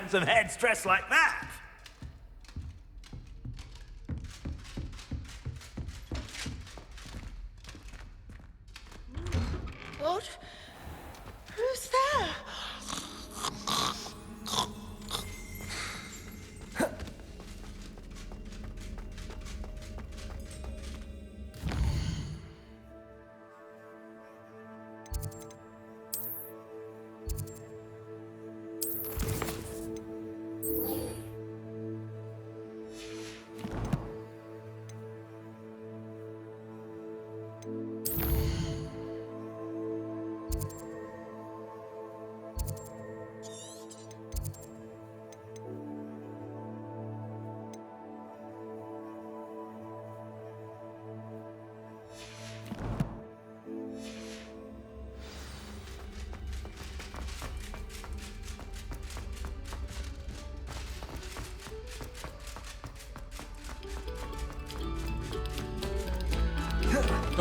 handsome heads dressed like that. What? Who's there?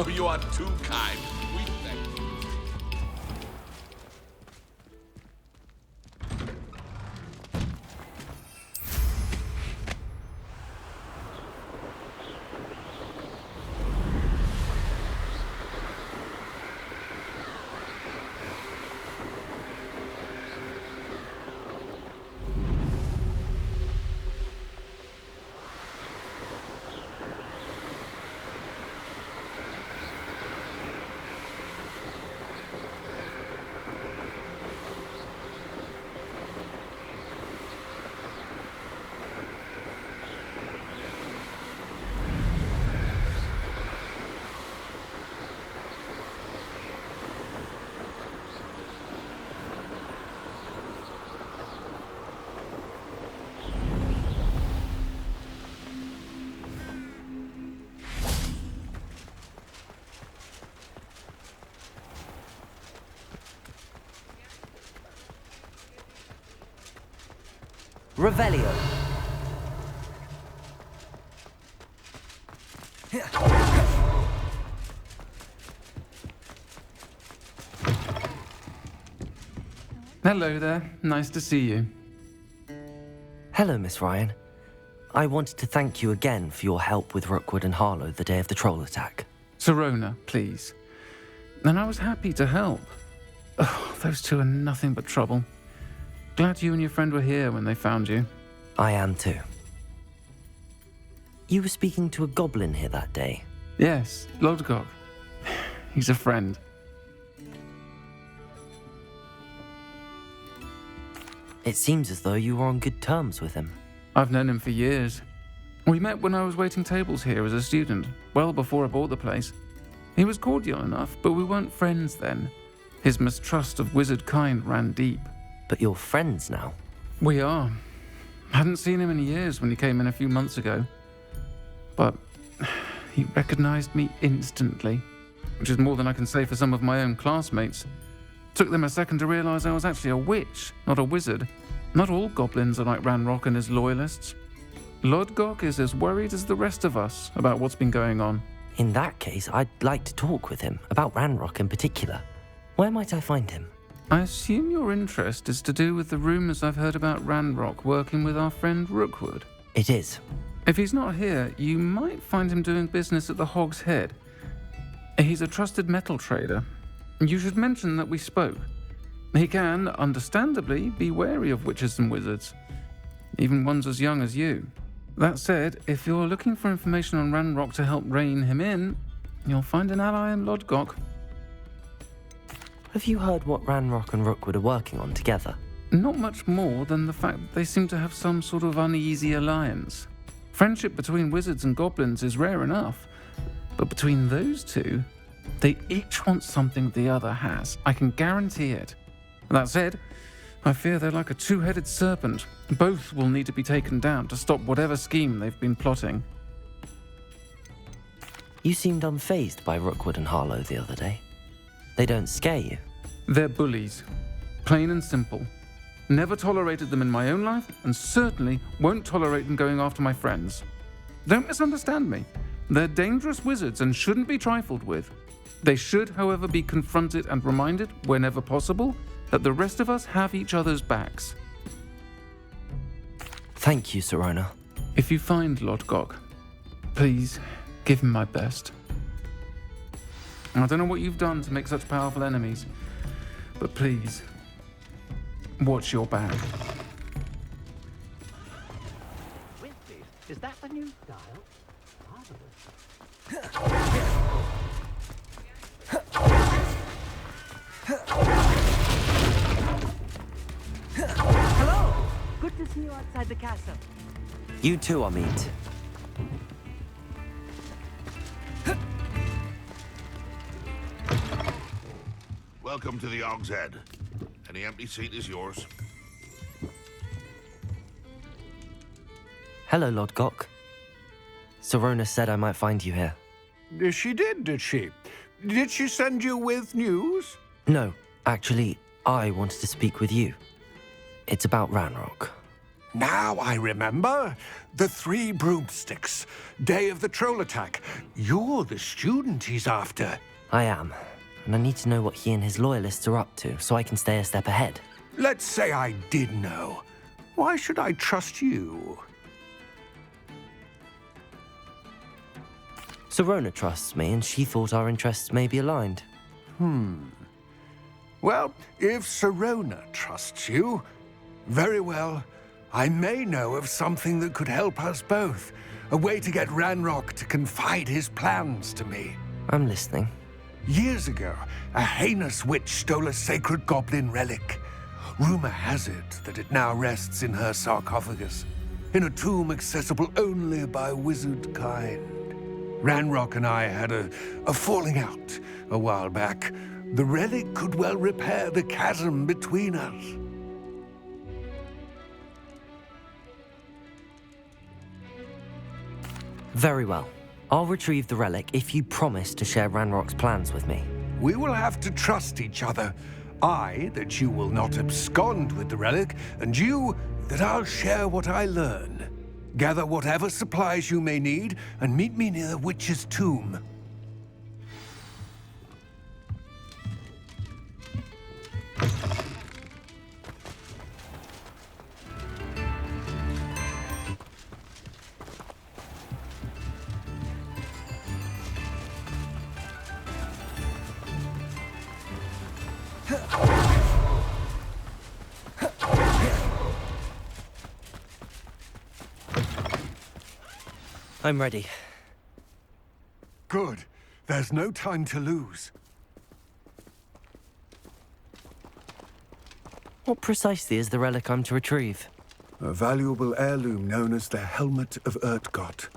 Oh, you are too kind. We thank you. Rebellion. Hello there. Nice to see you. Hello, Miss Ryan. I wanted to thank you again for your help with Rookwood and Harlow the day of the troll attack. Serona, please. And I was happy to help. Oh, those two are nothing but trouble. Glad you and your friend were here when they found you. I am too. You were speaking to a goblin here that day. Yes, Lodgok. He's a friend. It seems as though you were on good terms with him. I've known him for years. We met when I was waiting tables here as a student, well before I bought the place. He was cordial enough, but we weren't friends then. His mistrust of wizard kind ran deep. But you're friends now? We are. Hadn't seen him in years when he came in a few months ago. But he recognized me instantly, which is more than I can say for some of my own classmates. Took them a second to realize I was actually a witch, not a wizard. Not all goblins are like Ranrok and his loyalists. Lodgok is as worried as the rest of us about what's been going on. In that case, I'd like to talk with him, about Ranrok in particular. Where might I find him? I assume your interest is to do with the rumors I've heard about Ranrok working with our friend Rookwood. It is. If he's not here, you might find him doing business at the Hog's Head. He's a trusted metal trader. You should mention that we spoke. He can, understandably, be wary of witches and wizards, even ones as young as you. That said, if you're looking for information on Ranrok to help rein him in, you'll find an ally in Lodgok. Have you heard what Ranrok and Rookwood are working on together? Not much more than the fact that they seem to have some sort of uneasy alliance. Friendship between wizards and goblins is rare enough, but between those two, they each want something the other has. I can guarantee it. That said, I fear they're like a two-headed serpent. Both will need to be taken down to stop whatever scheme they've been plotting. You seemed unfazed by Rookwood and Harlow the other day. They don't scare you? They're bullies. Plain and simple. Never tolerated them in my own life, and certainly won't tolerate them going after my friends. Don't misunderstand me. They're dangerous wizards and shouldn't be trifled with. They should, however, be confronted and reminded, whenever possible, that the rest of us have each other's backs. Thank you, Sirona. If you find Lord Gok, please give him my best. I don't know what you've done to make such powerful enemies, but please, watch your back. Is that the new style? Hello! Good to see you outside the castle. You too, Amit. Welcome to the Og's Head. Any empty seat is yours. Hello, Lord Gok. Sirona said I might find you here. She did she? Did she send you with news? No, actually, I wanted to speak with you. It's about Ranrok. Now I remember. The 3 broomsticks. Day of the troll attack. You're the student he's after. I am, and I need to know what he and his loyalists are up to so I can stay a step ahead. Let's say I did know. Why should I trust you? Sirona trusts me, and she thought our interests may be aligned. Well, if Sirona trusts you, very well. I may know of something that could help us both. A way to get Ranrok to confide his plans to me. I'm listening. Years ago, a heinous witch stole a sacred goblin relic. Rumor has it that it now rests in her sarcophagus, in a tomb accessible only by wizard kind. Ranrok and I had a falling out a while back. The relic could well repair the chasm between us. Very well. I'll retrieve the relic if you promise to share Ranrock's plans with me. We will have to trust each other. I, that you will not abscond with the relic, and you, that I'll share what I learn. Gather whatever supplies you may need, and meet me near the witch's tomb. I'm ready. Good. There's no time to lose. What precisely is the relic I'm to retrieve? A valuable heirloom known as the Helmet of Urtgott.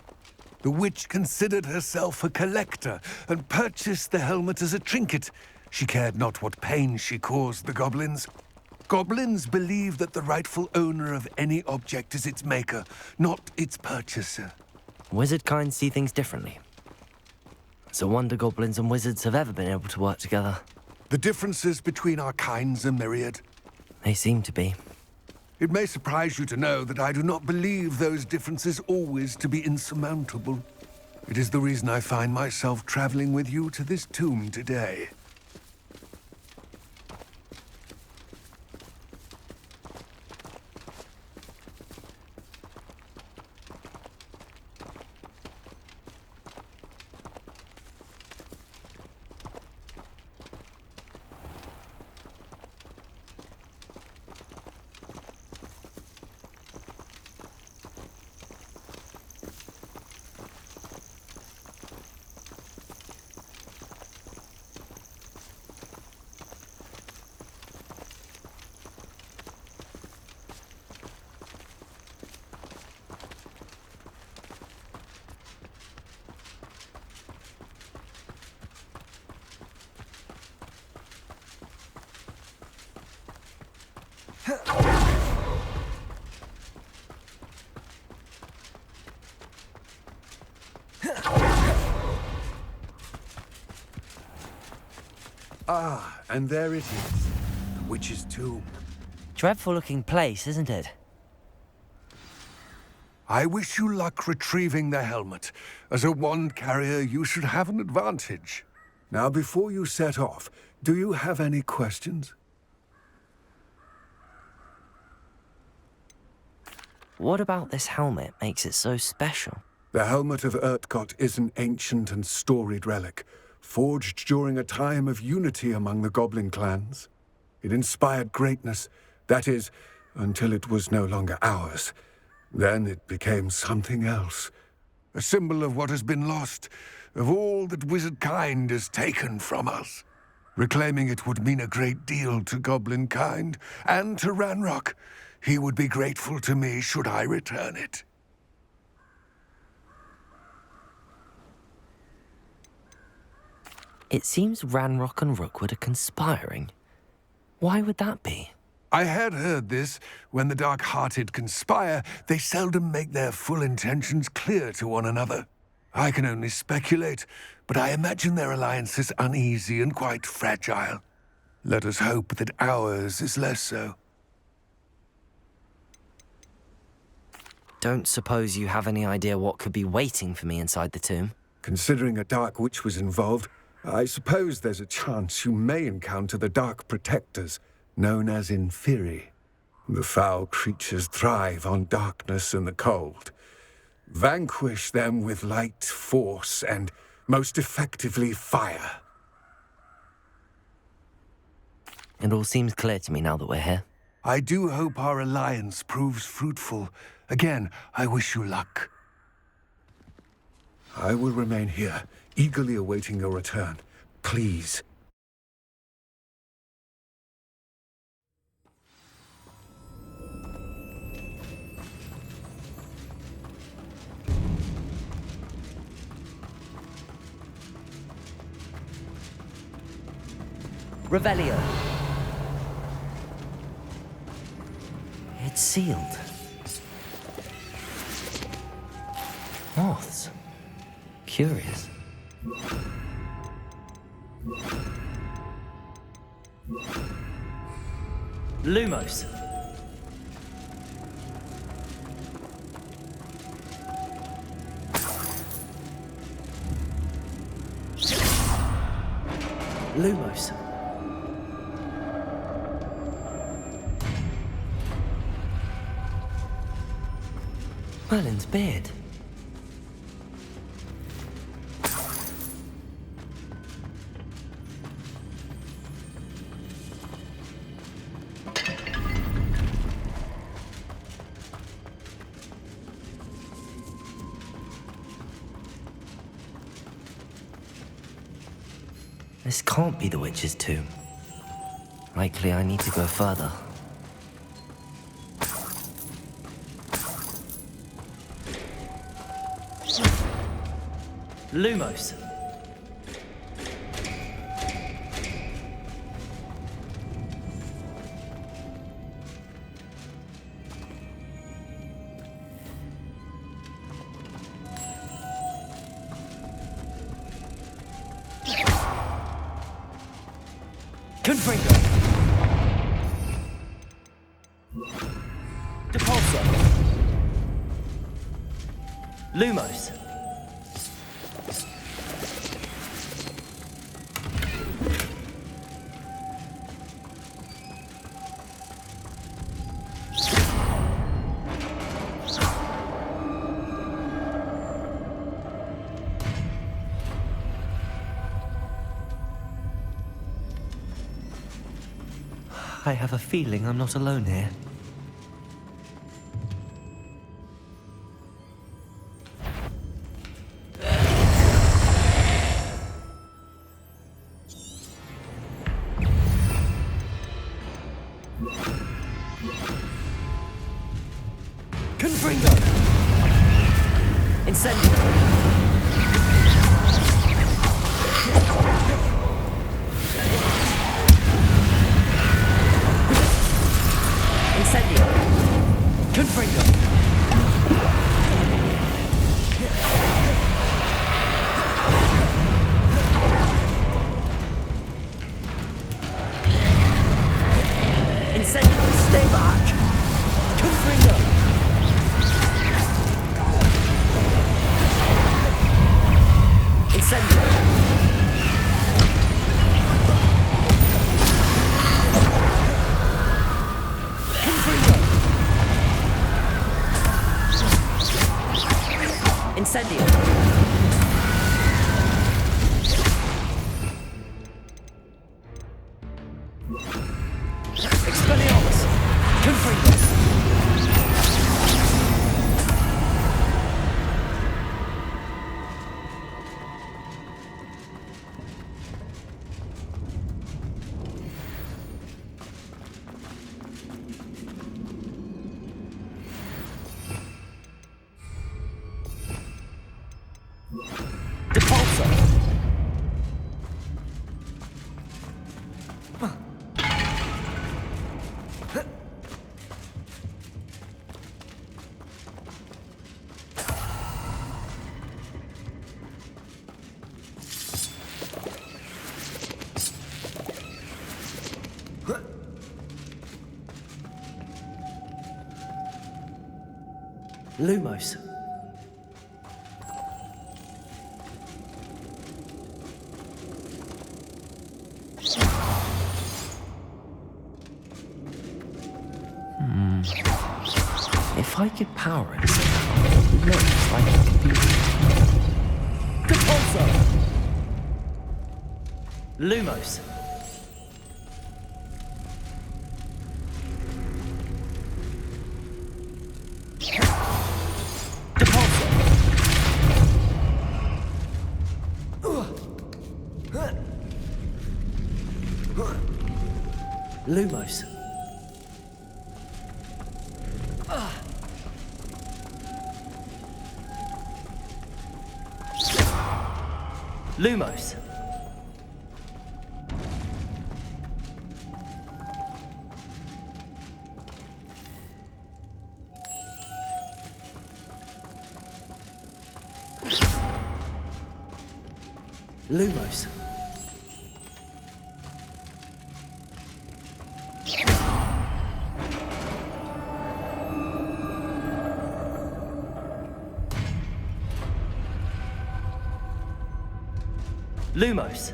The witch considered herself a collector and purchased the helmet as a trinket. She cared not what pain she caused the goblins. Goblins believe that the rightful owner of any object is its maker, not its purchaser. Wizard kind see things differently. It's a wonder goblins and wizards have ever been able to work together. The differences between our kinds are myriad. They seem to be. It may surprise you to know that I do not believe those differences always to be insurmountable. It is the reason I find myself traveling with you to this tomb today. Ah, and there it is, the witch's tomb. Dreadful looking place, isn't it? I wish you luck retrieving the helmet. As a wand carrier, you should have an advantage. Now, before you set off, do you have any questions? What about this helmet makes it so special? The helmet of Urtkot is an ancient and storied relic, forged during a time of unity among the goblin clans. It inspired greatness, that is, until it was no longer ours. Then it became something else. A symbol of what has been lost, of all that wizard kind has taken from us. Reclaiming it would mean a great deal to goblin kind, and to Ranrok. He would be grateful to me should I return it. It seems Ranrok and Rookwood are conspiring. Why would that be? I had heard this. When the dark-hearted conspire, they seldom make their full intentions clear to one another. I can only speculate, but I imagine their alliance is uneasy and quite fragile. Let us hope that ours is less so. Don't suppose you have any idea what could be waiting for me inside the tomb? Considering a dark witch was involved, I suppose there's a chance you may encounter the Dark Protectors, known as Inferi. The foul creatures thrive on darkness and the cold. Vanquish them with light, force, and, most effectively, fire. It all seems clear to me now that we're here. I do hope our alliance proves fruitful. Again, I wish you luck. I will remain here, eagerly awaiting your return. Please. Rebellion. It's sealed. Moths. Curious. Lumos. Lumos. Merlin's beard. This can't be the witch's tomb. Likely I need to go further. Lumos. Confringo. Depulso. Lumos. I have a feeling I'm not alone here. Confringo! Incendio! Incendio! Confringo! Incendio! Stay back! Confringo! Incendio! Expelliarmus! Confringus! Depulsor! Lumos. If I could power it somehow, it looks like it could be... Depulsor! Lumos. Lumos. Lumos. Lumos. Lumos.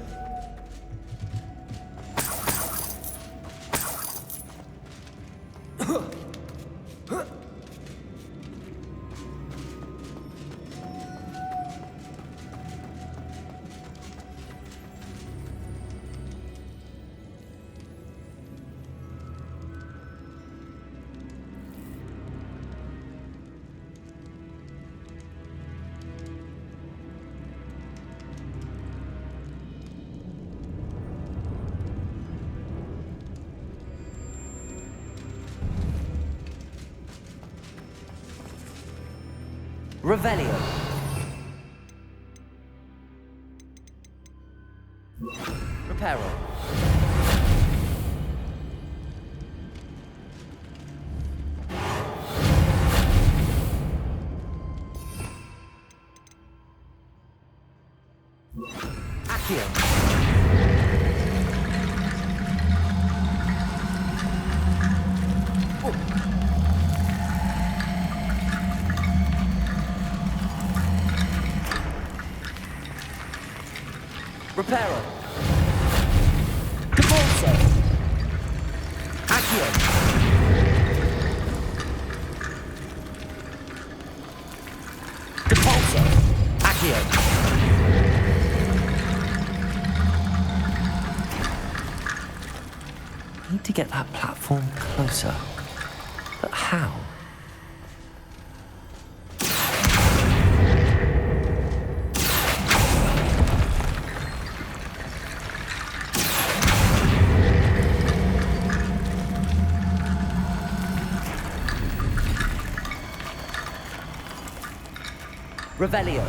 Rebellion. Reparo. Accio. Reparo. Depulsor. Accio. Depulsor. Accio. I need to get that platform closer. But how? Revelio.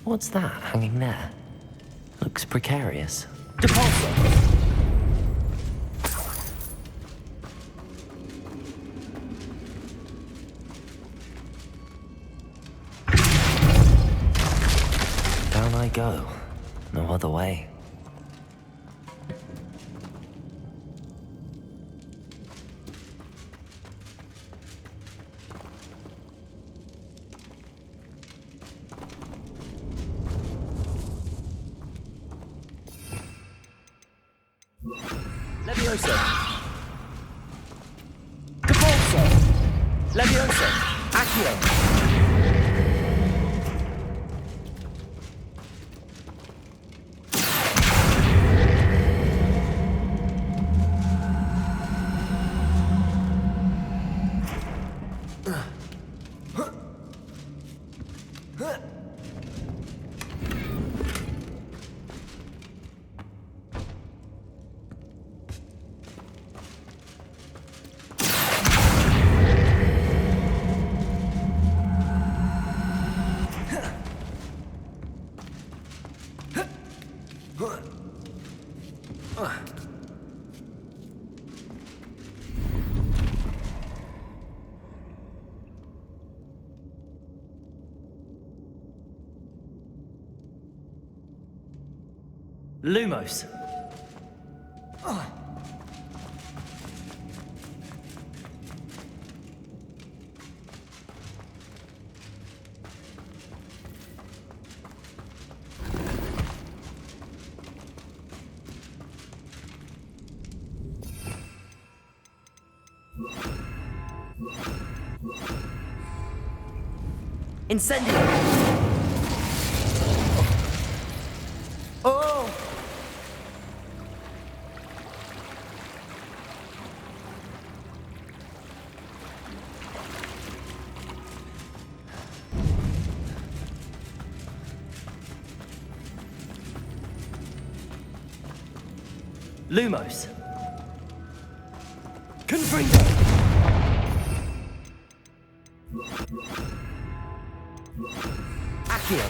What's that hanging there? Looks precarious. Depulsor. Down I go. No other way. Levioso! Cabalso! Levioso! Accio! Lumos. Incendio. Oh! Lumos. Confringo. Accio.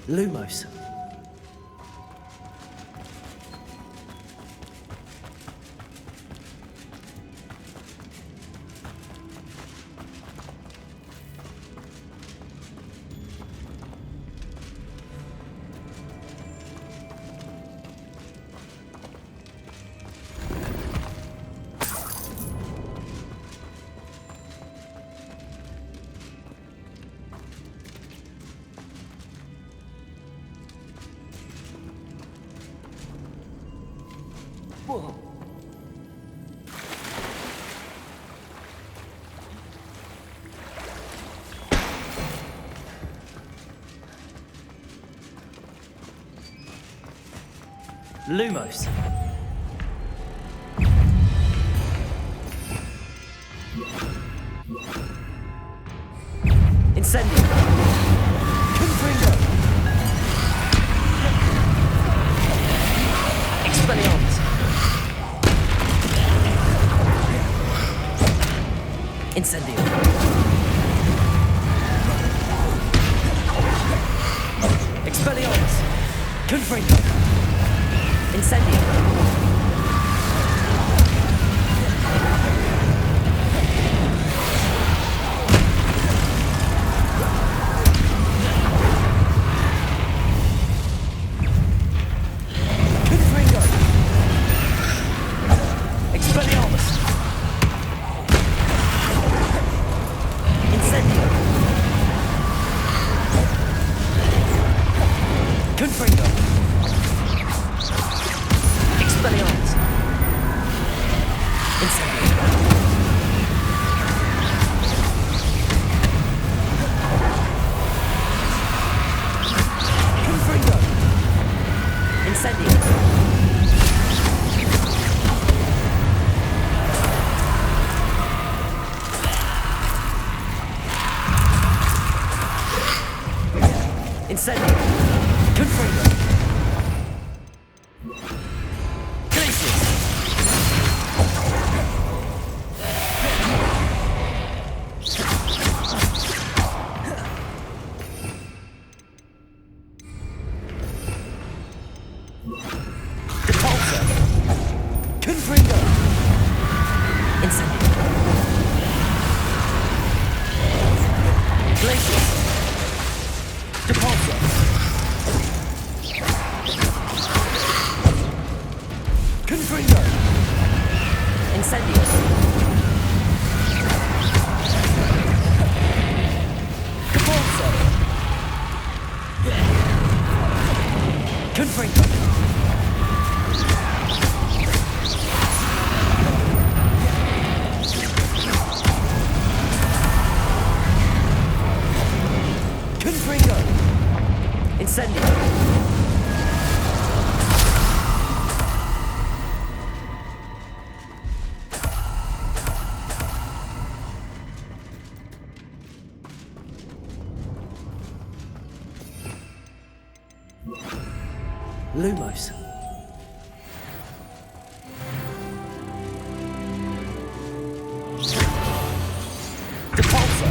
Lumos. Whoa. Lumos. Incendio. Confringo. Expelliarmus. Incendio. Expelliarmus. Confringo. Incendio. Confringo. Expelliarmus. Incendio. Confringo. Expelliarmus. Incendio. Confringo. Incendio. Incendio. Confringo. Glacius. Confringo! Incendio! Lumos. Depulso.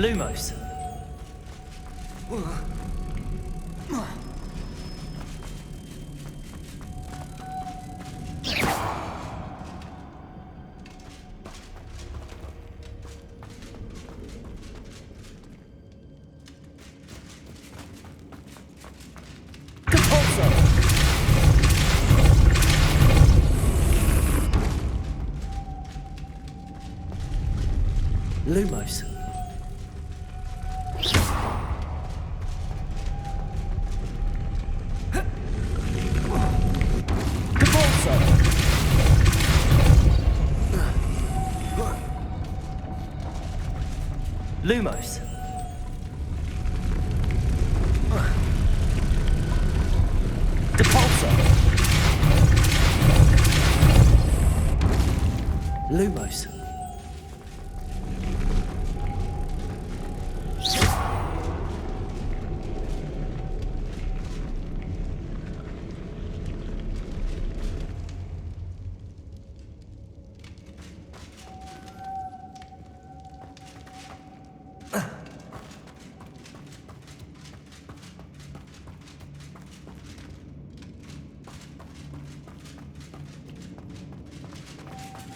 Lumos. Lumos. Lumos. Depulso. Lumos.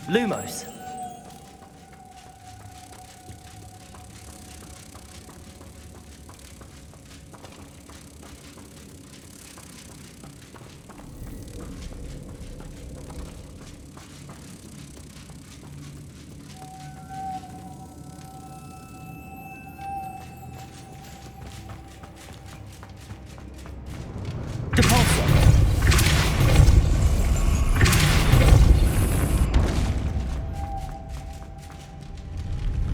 Lumos. Depulso.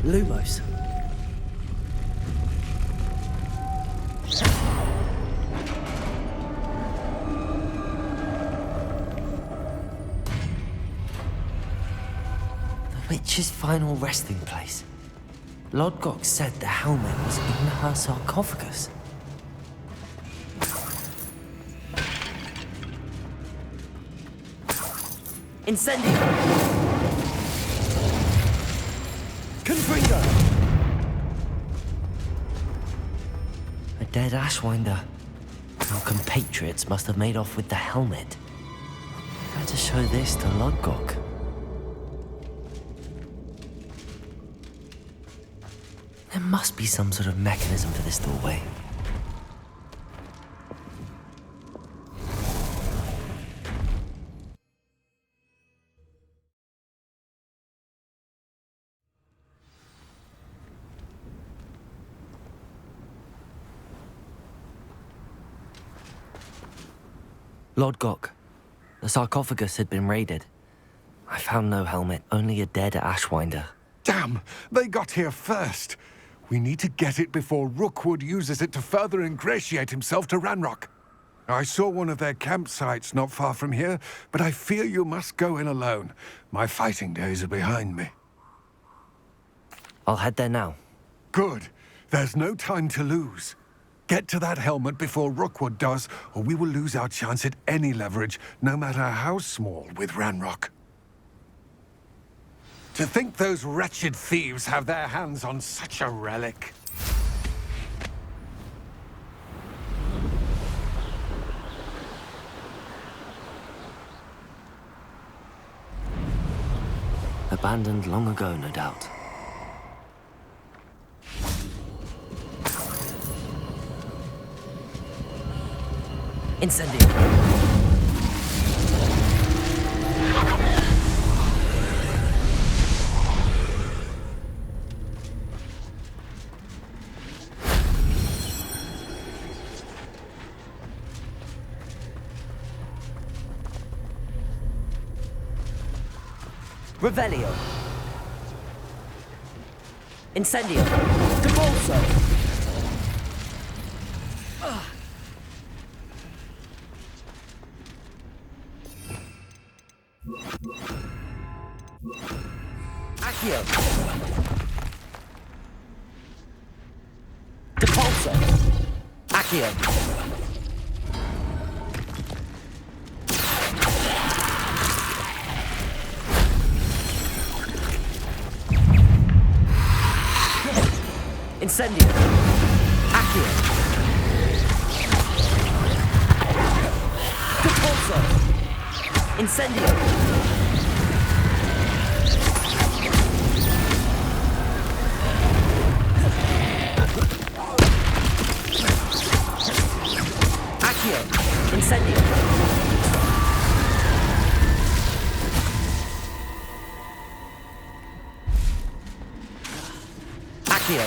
Lumos. The witch's final resting place. Lodgok said the helmet was in her sarcophagus. Incendio! Confringo! A dead Ashwinder. Our compatriots must have made off with the helmet. Better show this to Lodgok. There must be some sort of mechanism for this doorway. Lodgok, the sarcophagus had been raided. I found no helmet, only a dead Ashwinder. Damn! They got here first. We need to get it before Rookwood uses it to further ingratiate himself to Ranrok. I saw one of their campsites not far from here, but I fear you must go in alone. My fighting days are behind me. I'll head there now. Good. There's no time to lose. Get to that helmet before Rookwood does, or we will lose our chance at any leverage, no matter how small, with Ranrok. To think those wretched thieves have their hands on such a relic. Abandoned long ago, no doubt. Incendio! Rebellion. Incendio. Debolso. Accio. Depulso. Accio. Incendio. Accio. Depulso. Incendio. Accio. Incendio. Accio.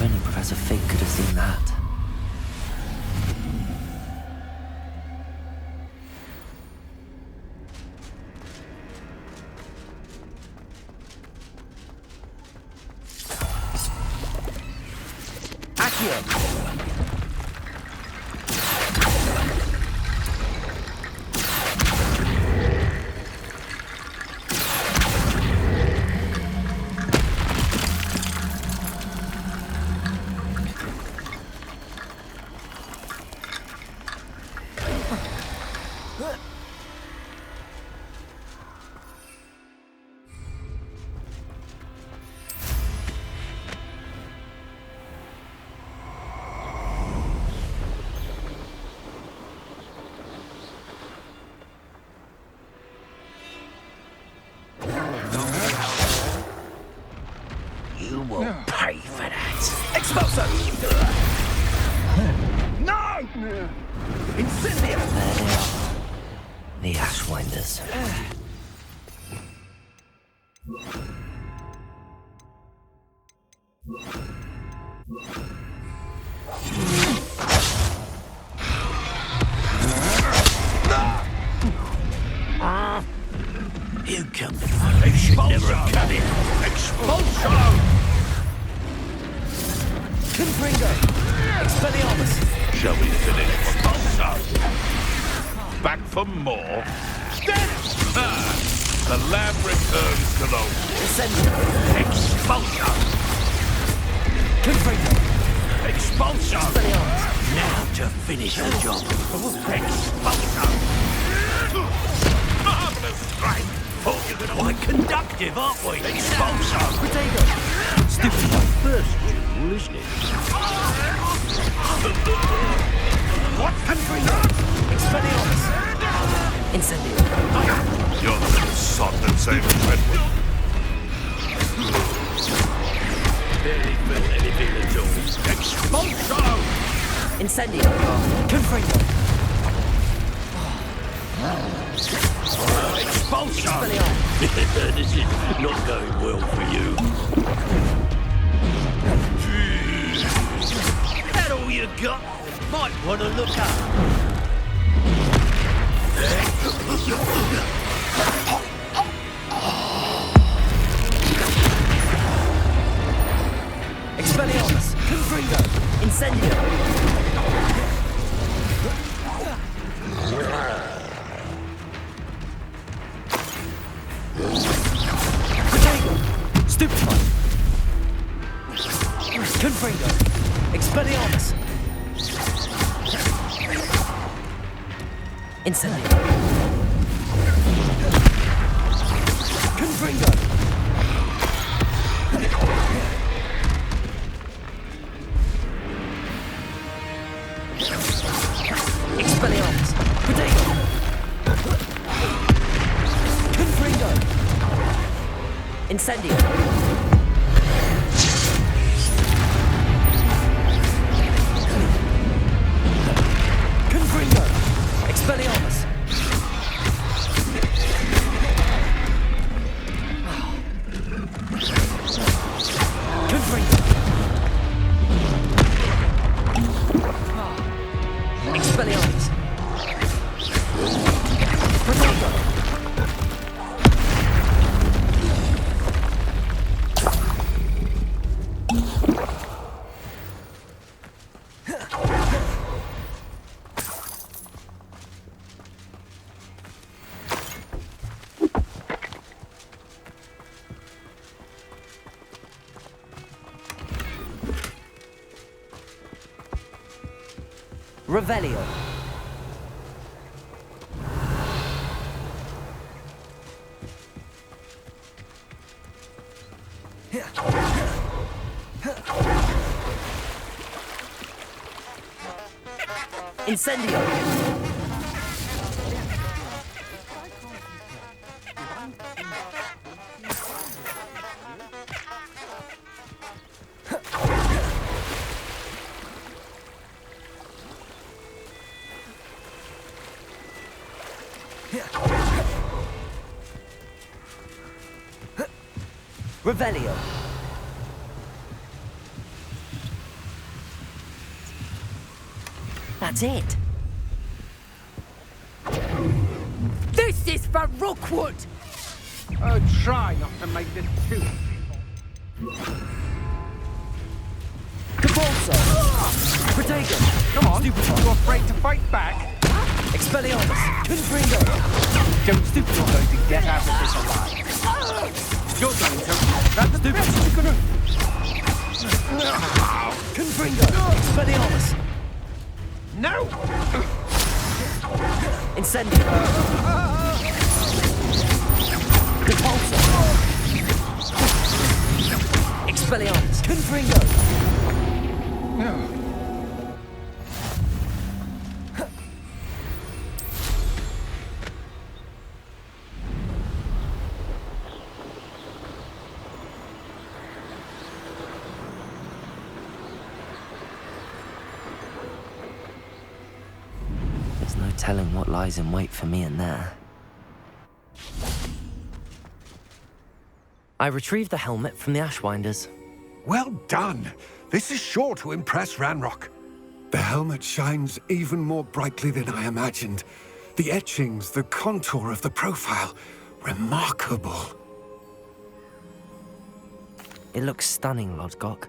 If only Professor Fig could have seen that. Accio! You will pay for that. Expulso! No! Incendio! There they are. The Ashwinders. You come. They should never have come in. Expulso! Confringo! Expelliarmus! Shall we finish? Expulso! Back for more? The lab returns to those. Incendio! Expulso! Confringo! Expulso! Expelliarmus! Now to finish the job. Expulso! Marvelous strike! Thought you could quite conductive, aren't we? Expulso! Protego! Stupid my first duel, isn't it? What's Confringo? Expelliarmus! Incendio! You're the little sod that saved Redwood. Barely felt anything at all. Expulso! Incendio! Confringo! Expulso! Expelliarmus! This is not going well for you. That all you got? Might want to look up. Expelliarmus! Confringo! Incendio! Protego! Stupefy! Confringo! Expelliarmus! Incendio! Confringo! Incendio. Confringo. Expelliarmus. Confringo. Expelliarmus. Protego. Revelio. Incendio. Revelio. That's it. This is for Rookwood! Oh, try not to make this too. Cabalso. Protego. Come on, Stupid. you're afraid to fight back? Expelliarmus. Confringo. Don't stupid, you're going to get out of this alive. You're going to. That's the best you're gonna. Confringo. Expelliarmus. No! Incendio. Cabalso. Expelliarmus. Confringo. There's no telling what lies in wait for me in there. I retrieved the helmet from the Ashwinders. Well done. This is sure to impress Ranrok. The helmet shines even more brightly than I imagined. The etchings, the contour of the profile, remarkable. It looks stunning, Lodgok.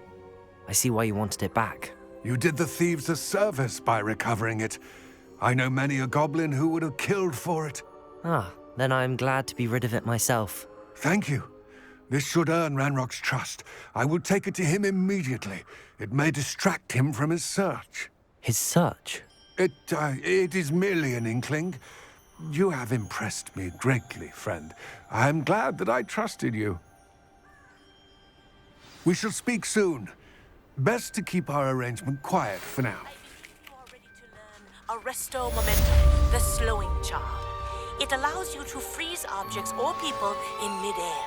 I see why you wanted it back. You did the thieves a service by recovering it. I know many a goblin who would have killed for it. Ah, then I'm glad to be rid of it myself. Thank you. This should earn Ranrock's trust. I will take it to him immediately. It may distract him from his search. His search? It is merely an inkling. You have impressed me greatly, friend. I am glad that I trusted you. We shall speak soon. Best to keep our arrangement quiet for now. You are ready to learn Arresto Momentum, the slowing charm. It allows you to freeze objects or people in midair.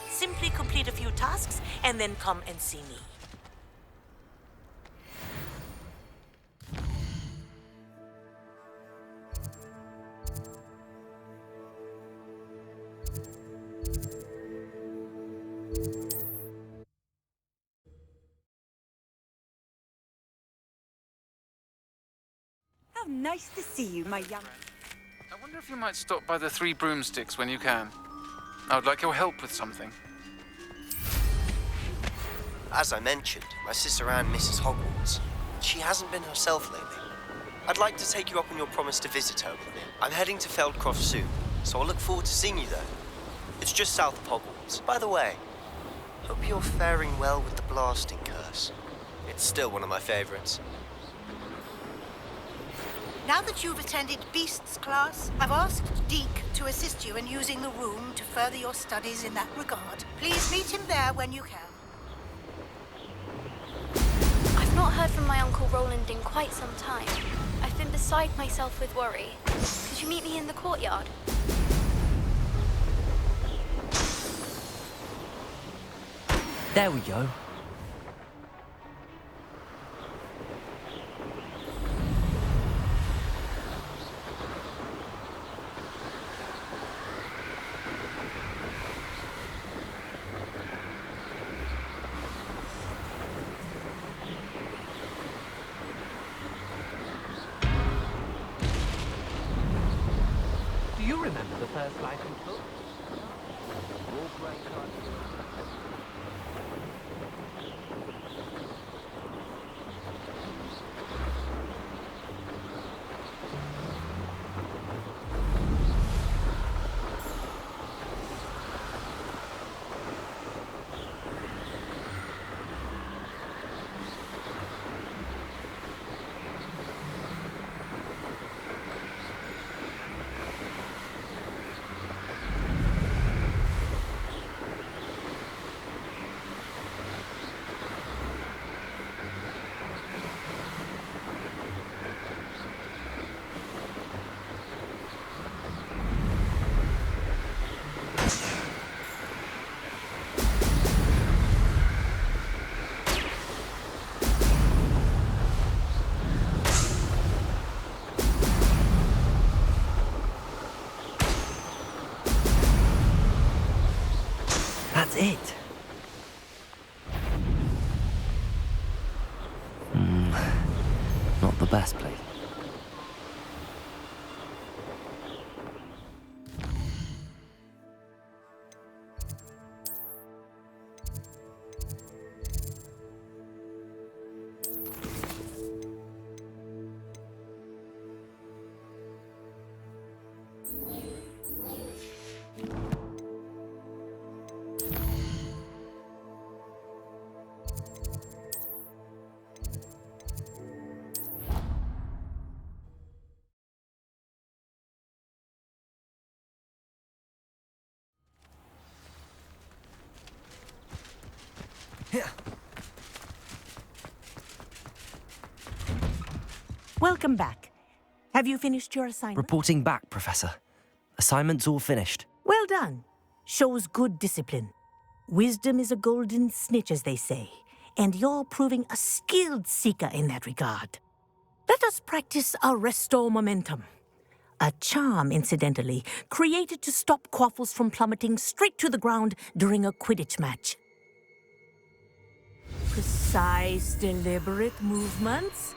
Simply complete a few tasks and then come and see me. How nice to see you, my young... I wonder if you might stop by the Three Broomsticks when you can. I would like your help with something. As I mentioned, my sister Anne misses Hogwarts. She hasn't been herself lately. I'd like to take you up on your promise to visit her. I'm heading to Feldcroft soon, so I'll look forward to seeing you there. It's just south of Hogwarts. By the way, hope you're faring well with the blasting curse. It's still one of my favorites. Now that you've attended Beasts class, I've asked Deke to assist you in using the room to further your studies in that regard. Please meet him there when you can. I've not heard from my Uncle Roland in quite some time. I've been beside myself with worry. Could you meet me in the courtyard? There we go. Do you remember the first life you took? That's it. Not the best place. Welcome back. Have you finished your assignment? Reporting back, Professor. Assignment's all finished. Well done. Shows good discipline. Wisdom is a golden snitch, as they say, and you're proving a skilled seeker in that regard. Let us practice Arresto Momentum. A charm, incidentally, created to stop quaffles from plummeting straight to the ground during a Quidditch match. Precise, deliberate movements.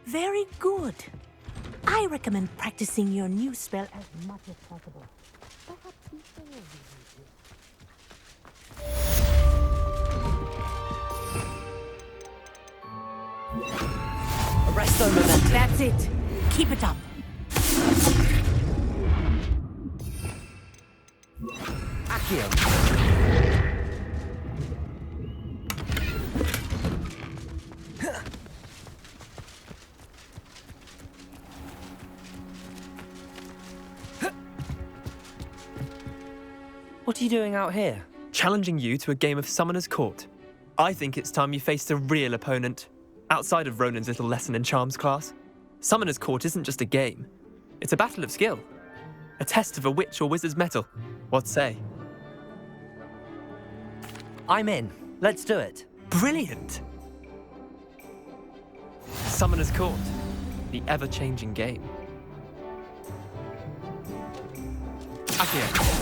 Very good. I recommend practicing your new spell as much as possible. Perhaps before we Arresto Momentum. That's it. Keep it up. Accio. What are you doing out here? Challenging you to a game of Summoner's Court. I think it's time you faced a real opponent, outside of Ronan's little lesson in charms class. Summoner's Court isn't just a game. It's a battle of skill. A test of a witch or wizard's mettle. What say? I'm in. Let's do it. Brilliant! Summoner's Court. The ever-changing game. Accio.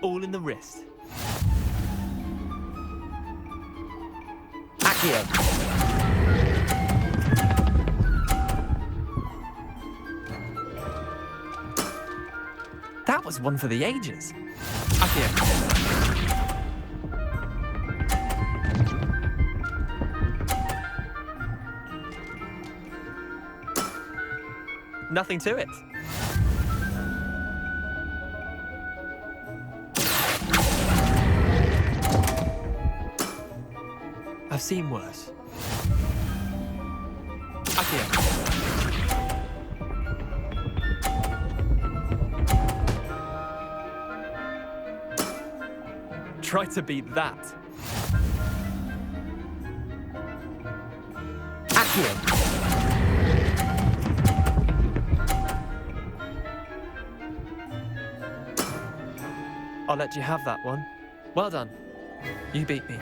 All in the wrist. Accio. That was one for the ages. Accio. Nothing to it. I've seen worse. Accio. Try to beat that. Accio. I'll let you have that one. Well done. You beat me.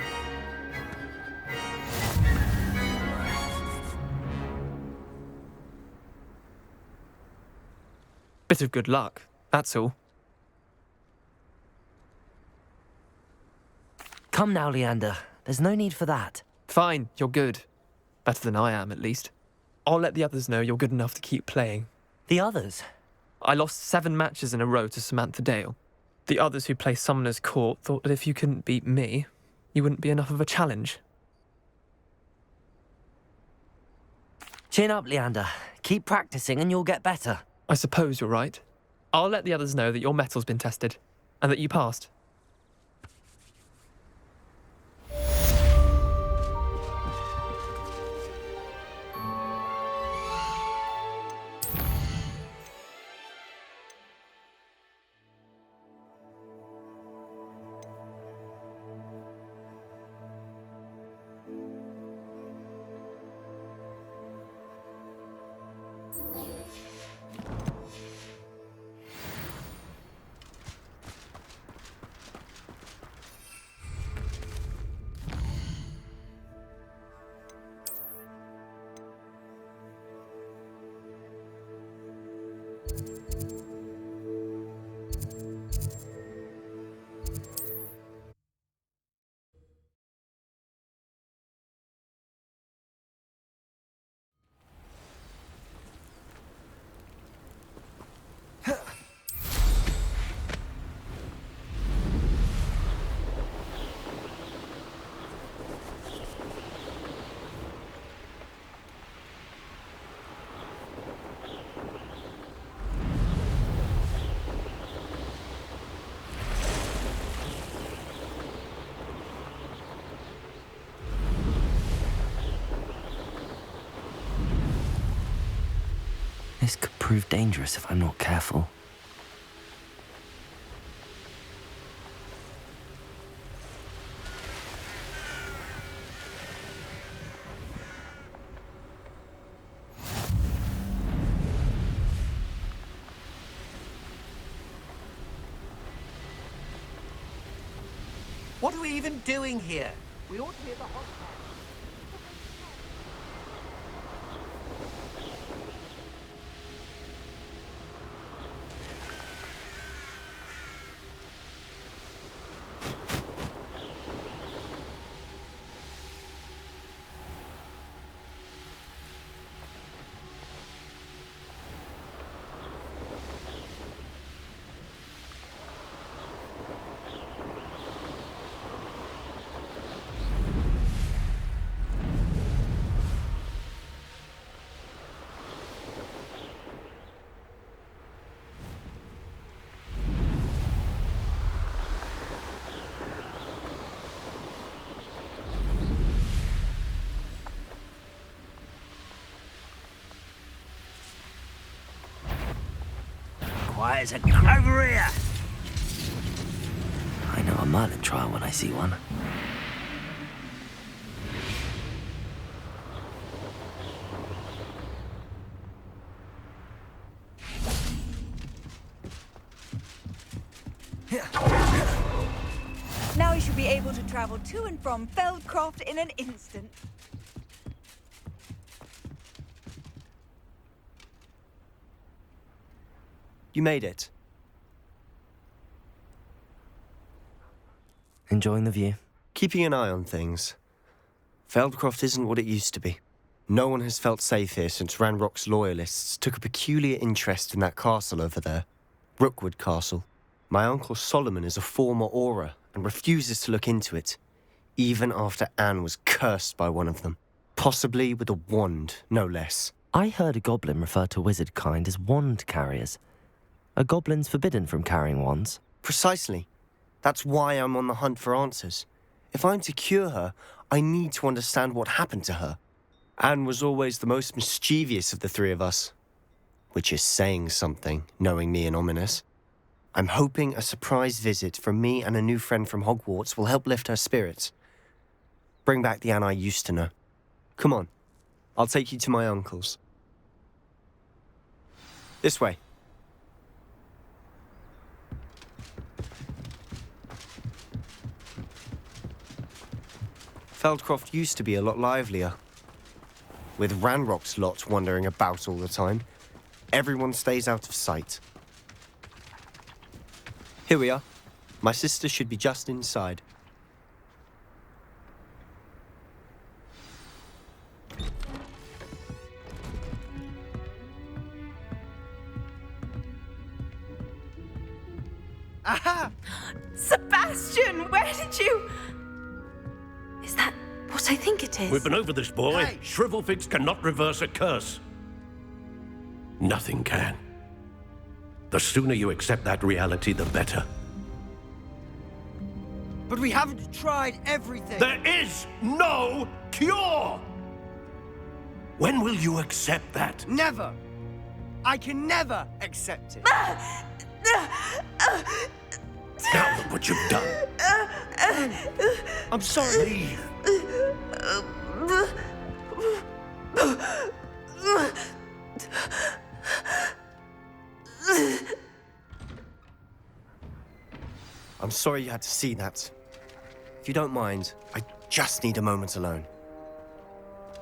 Bit of good luck, that's all. Come now, Leander. There's no need for that. Fine, you're good. Better than I am, at least. I'll let the others know you're good enough to keep playing. The others? I lost 7 matches in a row to Samantha Dale. The others who play Summoner's Court thought that if you couldn't beat me, you wouldn't be enough of a challenge. Chin up, Leander. Keep practicing and you'll get better. I suppose you're right. I'll let the others know that your metal's been tested, and that you passed. This could prove dangerous if I'm not careful. What are we even doing here? We ought to be at the hospital. Quiet as a over here! I know a Merlin trial when I see one. Now you should be able to travel to and from Feldcroft in an instant. You made it. Enjoying the view? Keeping an eye on things. Feldcroft isn't what it used to be. No one has felt safe here since Ranrok's loyalists took a peculiar interest in that castle over there. Rookwood Castle. My uncle Solomon is a former Auror and refuses to look into it, even after Anne was cursed by one of them. Possibly with a wand, no less. I heard a goblin refer to wizard kind as wand carriers. Are goblins forbidden from carrying wands? Precisely. That's why I'm on the hunt for answers. If I'm to cure her, I need to understand what happened to her. Anne was always the most mischievous of the three of us, which is saying something, knowing me and Ominous. I'm hoping a surprise visit from me and a new friend from Hogwarts will help lift her spirits. Bring back the Anne I used to know. Come on, I'll take you to my uncle's. This way. Feldcroft used to be a lot livelier. With Ranrok's lot wandering about all the time, everyone stays out of sight. Here we are. My sister should be just inside. Aha! Sebastian, where did you... Is that what I think it is? We've been over this, boy. Hey. Shrivelfigs cannot reverse a curse. Nothing can. The sooner you accept that reality, the better. But we haven't tried everything. There is no cure! When will you accept that? Never. I can never accept it. Now look what you've done. I'm sorry. Leave. I'm sorry you had to see that. If you don't mind, I just need a moment alone.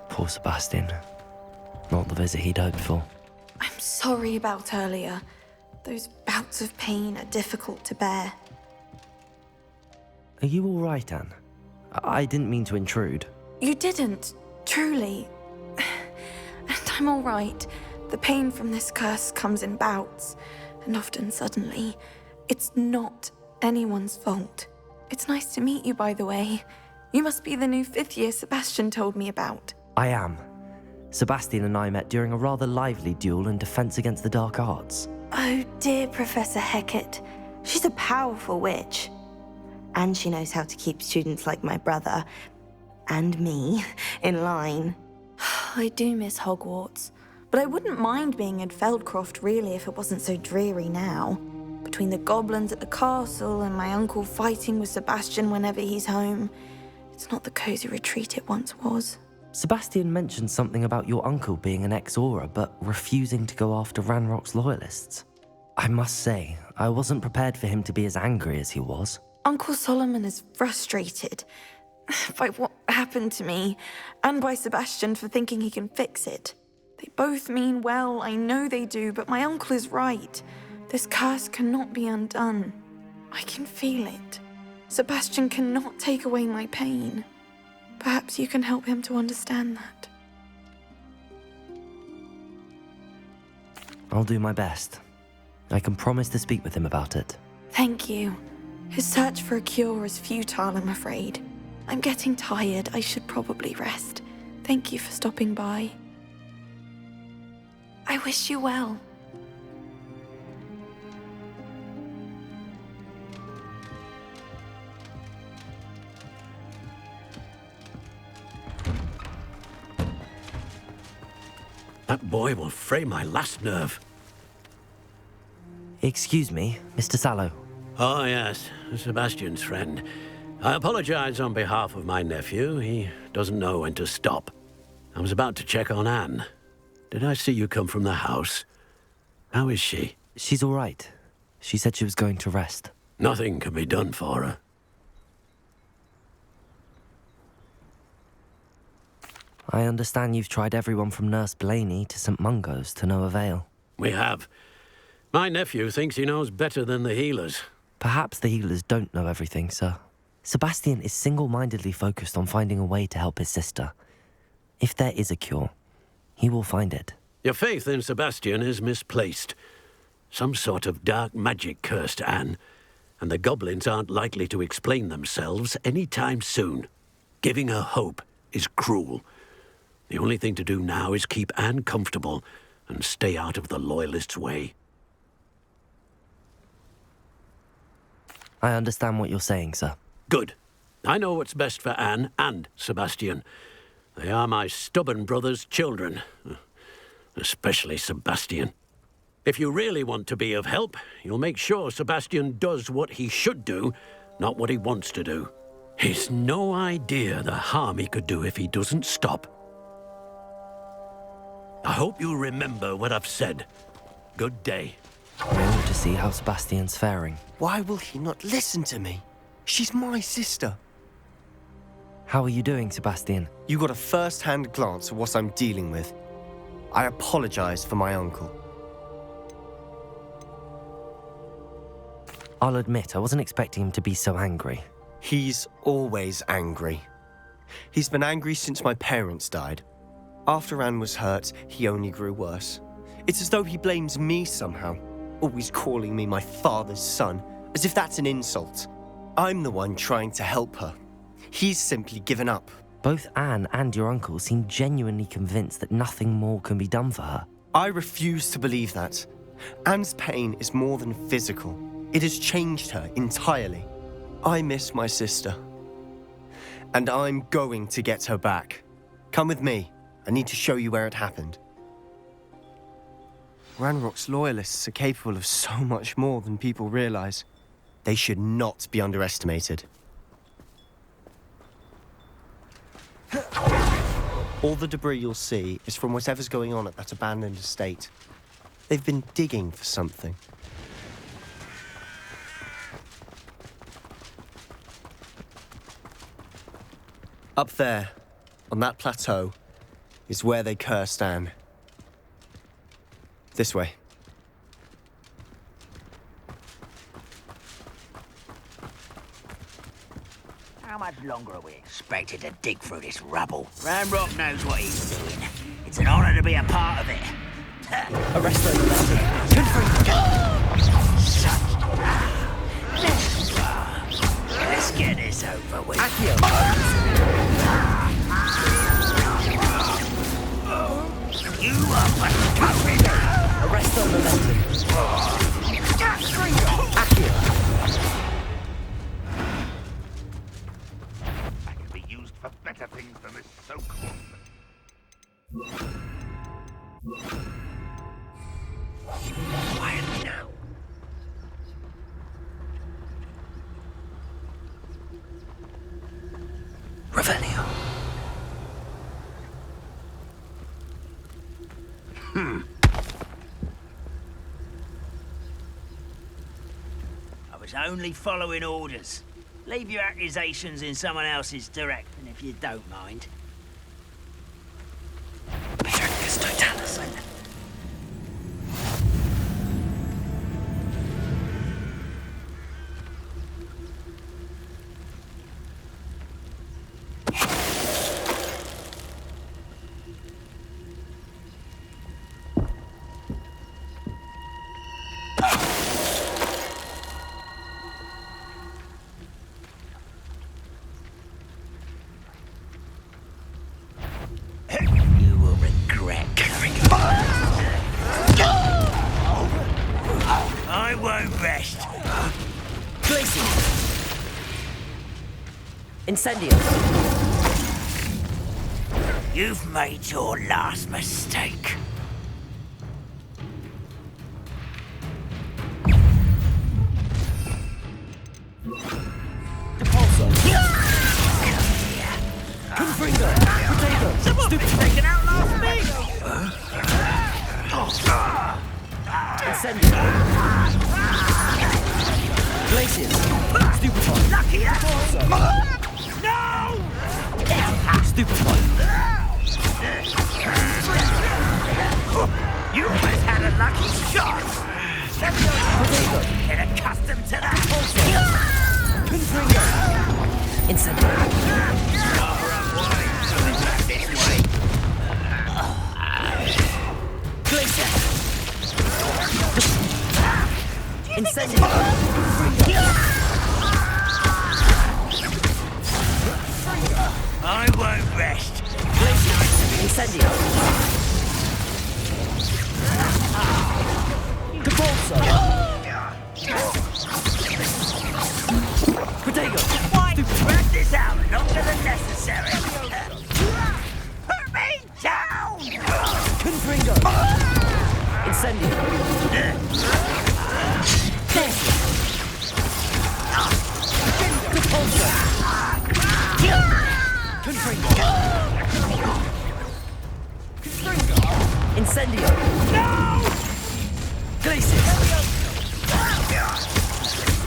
Poor Sebastian. Not the visit he'd hoped for. I'm sorry about earlier. Those bouts of pain are difficult to bear. Are you all right, Anne? I didn't mean to intrude. You didn't, truly. And I'm all right. The pain from this curse comes in bouts, and often suddenly. It's not anyone's fault. It's nice to meet you, by the way. You must be the new 5th year Sebastian told me about. I am. Sebastian and I met during a rather lively duel in defense against the dark arts. Oh dear, Professor Hecat. She's a powerful witch. And she knows how to keep students like my brother, and me, in line. I do miss Hogwarts, but I wouldn't mind being in Feldcroft really if it wasn't so dreary now. Between the goblins at the castle and my uncle fighting with Sebastian whenever he's home, it's not the cozy retreat it once was. Sebastian mentioned something about your uncle being an ex-Auror, but refusing to go after Ranrock's loyalists. I must say, I wasn't prepared for him to be as angry as he was. Uncle Solomon is frustrated by what happened to me, and by Sebastian for thinking he can fix it. They both mean well, I know they do, but my uncle is right. This curse cannot be undone. I can feel it. Sebastian cannot take away my pain. Perhaps you can help him to understand that. I'll do my best. I can promise to speak with him about it. Thank you. His search for a cure is futile, I'm afraid. I'm getting tired. I should probably rest. Thank you for stopping by. I wish you well. That boy will fray my last nerve. Excuse me, Mr. Sallow. Oh, yes, Sebastian's friend. I apologize on behalf of my nephew. He doesn't know when to stop. I was about to check on Anne. Did I see you come from the house? How is she? She's all right. She said she was going to rest. Nothing can be done for her. I understand you've tried everyone from Nurse Blaney to St. Mungo's to no avail. We have. My nephew thinks he knows better than the healers. Perhaps the healers don't know everything, sir. Sebastian is single-mindedly focused on finding a way to help his sister. If there is a cure, he will find it. Your faith in Sebastian is misplaced. Some sort of dark magic cursed Anne, and the goblins aren't likely to explain themselves any time soon. Giving her hope is cruel. The only thing to do now is keep Anne comfortable and stay out of the Loyalists' way. I understand what you're saying, sir. Good. I know what's best for Anne and Sebastian. They are my stubborn brother's children, especially Sebastian. If you really want to be of help, you'll make sure Sebastian does what he should do, not what he wants to do. He's no idea the harm he could do if he doesn't stop. I hope you remember what I've said. Good day. I ought to see how Sebastian's faring. Why will he not listen to me? She's my sister. How are you doing, Sebastian? You got a first-hand glance at what I'm dealing with. I apologize for my uncle. I'll admit, I wasn't expecting him to be so angry. He's always angry. He's been angry since my parents died. After Anne was hurt, he only grew worse. It's as though he blames me somehow, always calling me my father's son, as if that's an insult. I'm the one trying to help her. He's simply given up. Both Anne and your uncle seem genuinely convinced that nothing more can be done for her. I refuse to believe that. Anne's pain is more than physical. It has changed her entirely. I miss my sister. And I'm going to get her back. Come with me. I need to show you where it happened. Ranrok's loyalists are capable of so much more than people realize. They should not be underestimated. All the debris you'll see is from whatever's going on at that abandoned estate. They've been digging for something. Up there, on that plateau, is where they cursed Anne. This way. How much longer are we expected to dig through this rubble? Ranrok knows what he's doing. It's an honor to be a part of it. Arrest those. Let's get this over with. You are what's coming. Arrest on the left. That can be used for better things than this so-called. Quietly now. Rebellion. I was only following orders. Leave your accusations in someone else's direction if you don't mind. You will regret killing me. I won't rest. Glacier. Incendio. You've made your last mistake. Someone they can outlast me! Incendio. Glacier. Stupefy. Lucky that! No! Stupefy. You almost had a lucky shot! Get accustomed to that! Confringo. Incendio. Glacier. Incendio. I won't rest. Glacier. Incendio. Capolso. Protego. Why? Drag this out longer than necessary. Confringo! Incendio! Repulsor! Confringo! Incendio! No! Glacius!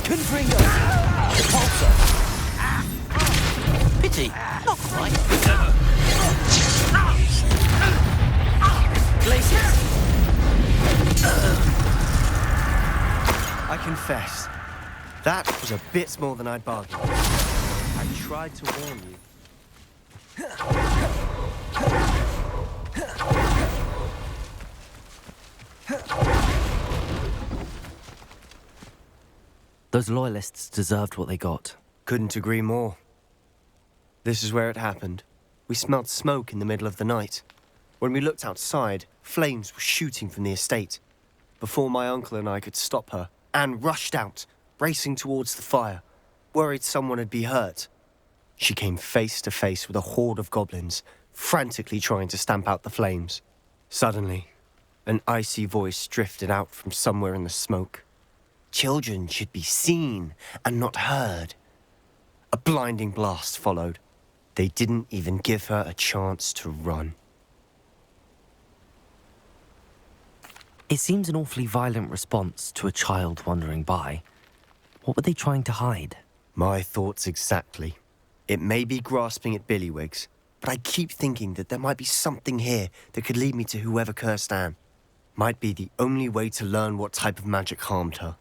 Confringo! Repulsor! Pity! Not quite! Glacius! I confess, that was a bit more than I'd bargained. I tried to warn you. Those loyalists deserved what they got. Couldn't agree more. This is where it happened. We smelled smoke in the middle of the night. When we looked outside, flames were shooting from the estate. Before my uncle and I could stop her, Anne rushed out, racing towards the fire, worried someone would be hurt. She came face to face with a horde of goblins, frantically trying to stamp out the flames. Suddenly, an icy voice drifted out from somewhere in the smoke. Children should be seen and not heard. A blinding blast followed. They didn't even give her a chance to run. It seems an awfully violent response to a child wandering by. What were they trying to hide? My thoughts exactly. It may be grasping at billywhigs, but I keep thinking that there might be something here that could lead me to whoever cursed Anne. Might be the only way to learn what type of magic harmed her,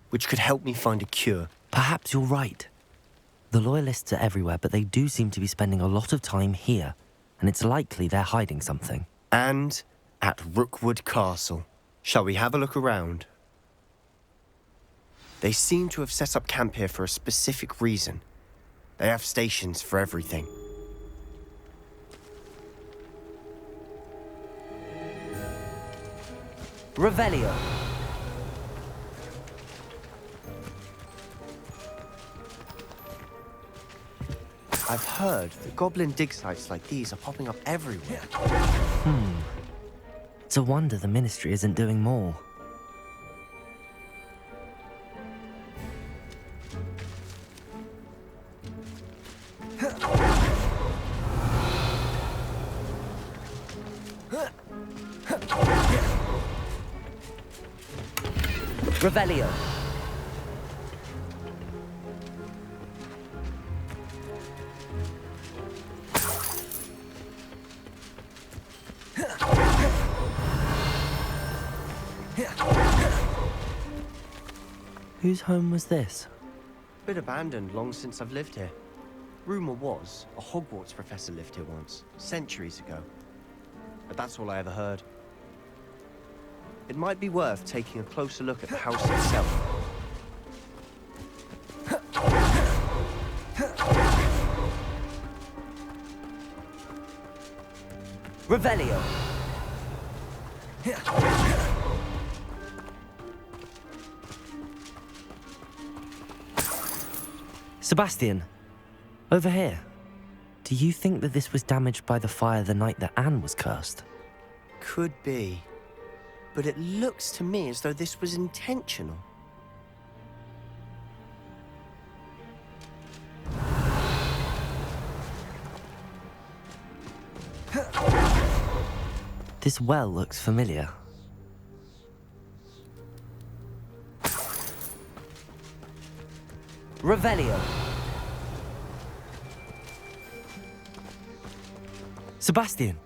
which could help me find a cure. Perhaps you're right. The loyalists are everywhere, but they do seem to be spending a lot of time here, and it's likely they're hiding something. And at Rookwood Castle. Shall we have a look around? They seem to have set up camp here for a specific reason. They have stations for everything. Revelio. I've heard that goblin dig sites like these are popping up everywhere. It's a wonder the Ministry isn't doing more. Revelio. Whose home was this? Been abandoned long since I've lived here. Rumour was a Hogwarts professor lived here once, centuries ago. But that's all I ever heard. It might be worth taking a closer look at the house itself. Revelio. Sebastian, over here. Do you think that this was damaged by the fire the night that Anne was cursed? Could be. But it looks to me as though this was intentional. This well looks familiar. Revelio. Sebastian,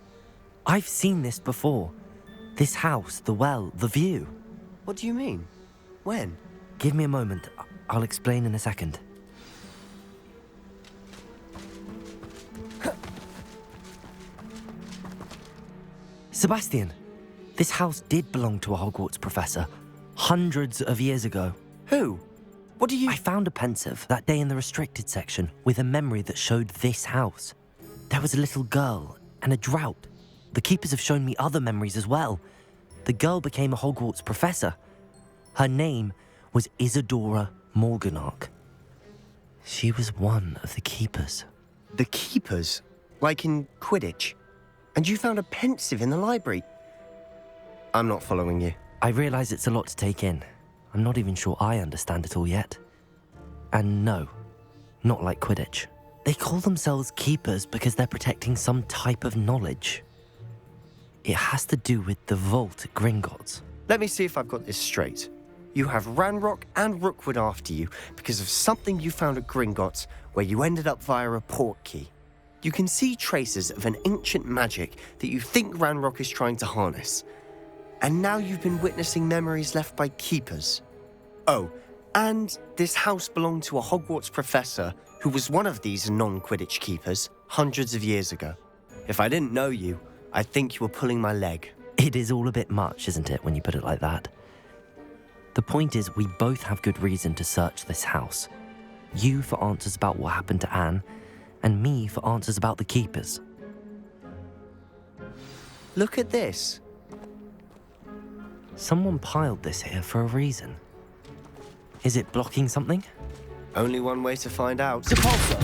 I've seen this before. This house, the well, the view. What do you mean? When? Give me a moment. I'll explain in a second. Sebastian, this house did belong to a Hogwarts professor hundreds of years ago. Who? What do you... I found a pensive that day in the restricted section with a memory that showed this house. There was a little girl and a drought. The keepers have shown me other memories as well. The girl became a Hogwarts professor. Her name was Isadora Morganach. She was one of the keepers. The keepers? Like in Quidditch? And you found a pensive in the library? I'm not following you. I realize it's a lot to take in. I'm not even sure I understand it all yet. And no, not like Quidditch. They call themselves keepers because they're protecting some type of knowledge. It has to do with the vault at Gringotts. Let me see if I've got this straight. You have Ranrok and Rookwood after you because of something you found at Gringotts where you ended up via a portkey. You can see traces of an ancient magic that you think Ranrok is trying to harness. And now you've been witnessing memories left by keepers. Oh, and this house belonged to a Hogwarts professor who was one of these non-Quidditch keepers hundreds of years ago. If I didn't know you, I'd think you were pulling my leg. It is all a bit much, isn't it, when you put it like that? The point is, we both have good reason to search this house. You for answers about what happened to Anne, and me for answers about the keepers. Look at this. Someone piled this here for a reason. Is it blocking something? Only one way to find out. Sepulchre!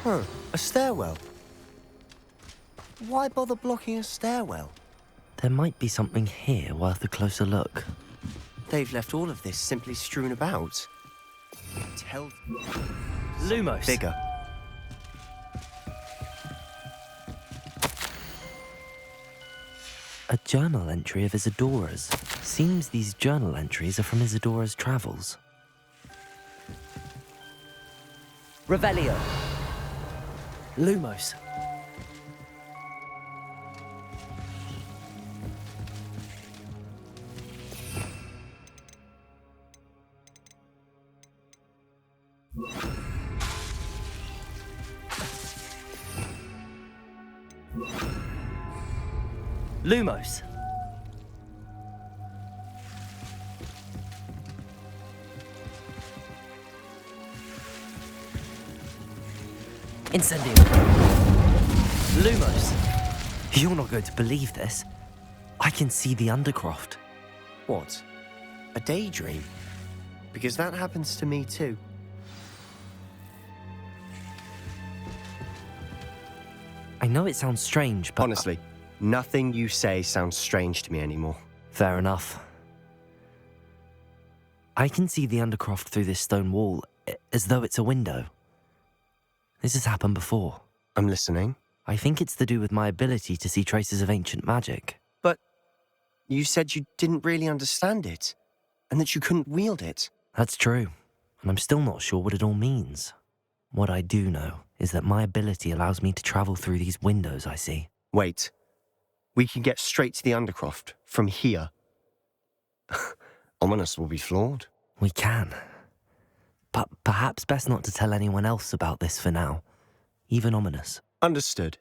Huh, a stairwell. Why bother blocking a stairwell? There might be something here worth a closer look. They've left all of this simply strewn about. Tell... Lumos. Bigger. A journal entry of Isadora's. Seems these journal entries are from Isadora's travels. Rebellion. Lumos. Lumos. Incendio. Lumos. You're not going to believe this. I can see the Undercroft. What? A daydream? Because that happens to me too. I know it sounds strange, but... Honestly, nothing you say sounds strange to me anymore. Fair enough. I can see the Undercroft through this stone wall, as though it's a window. This has happened before. I'm listening. I think it's to do with my ability to see traces of ancient magic. But you said you didn't really understand it, and that you couldn't wield it. That's true, and I'm still not sure what it all means. What I do know is that my ability allows me to travel through these windows I see. Wait. We can get straight to the Undercroft from here. Ominous will be floored. We can. But perhaps best not to tell anyone else about this for now. Even Ominous. Understood.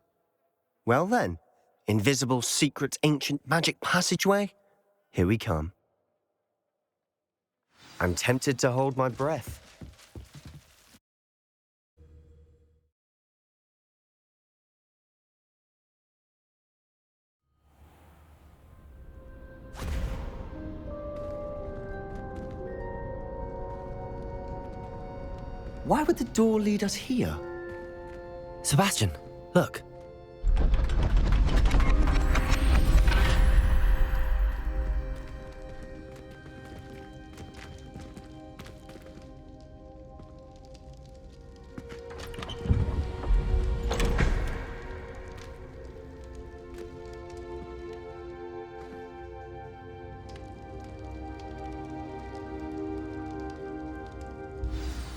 Well then, invisible, secret, ancient magic passageway? Here we come. I'm tempted to hold my breath. Why would the door lead us here? Sebastian, look.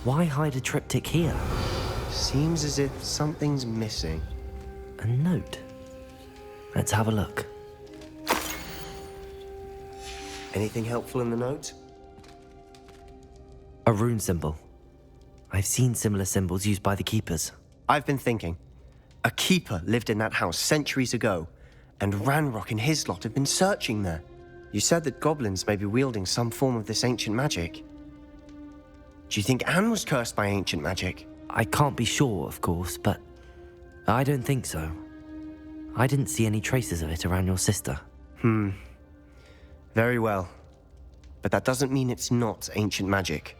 Why hide a triptych here? Seems as if something's missing. A note. Let's have a look. Anything helpful in the note? A rune symbol. I've seen similar symbols used by the keepers. I've been thinking. A keeper lived in that house centuries ago, and Ranrok and his lot have been searching there. You said that goblins may be wielding some form of this ancient magic. Do you think Anne was cursed by ancient magic? I can't be sure, of course, but I don't think so. I didn't see any traces of it around your sister. Very well. But that doesn't mean it's not ancient magic.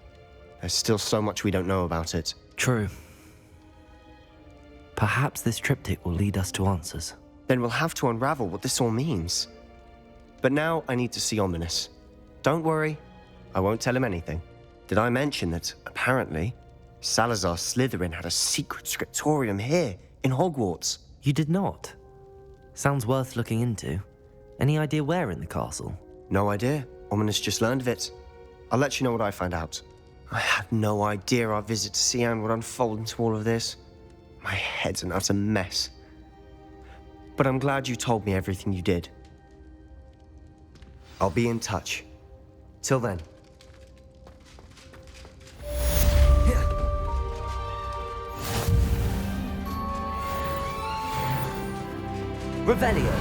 There's still so much we don't know about it. True. Perhaps this triptych will lead us to answers. then we'll have to unravel what this all means. But now I need to see Ominous. Don't worry, I won't tell him anything. Did I mention that, apparently, Salazar Slytherin had a secret scriptorium here in Hogwarts? You did not? Sounds worth looking into. Any idea where in the castle? No idea. Ominous just learned of it. I'll let you know what I find out. I had no idea our visit to Sian would unfold into all of this. My head's an utter mess. But I'm glad you told me everything you did. I'll be in touch. Till then. Rebellion.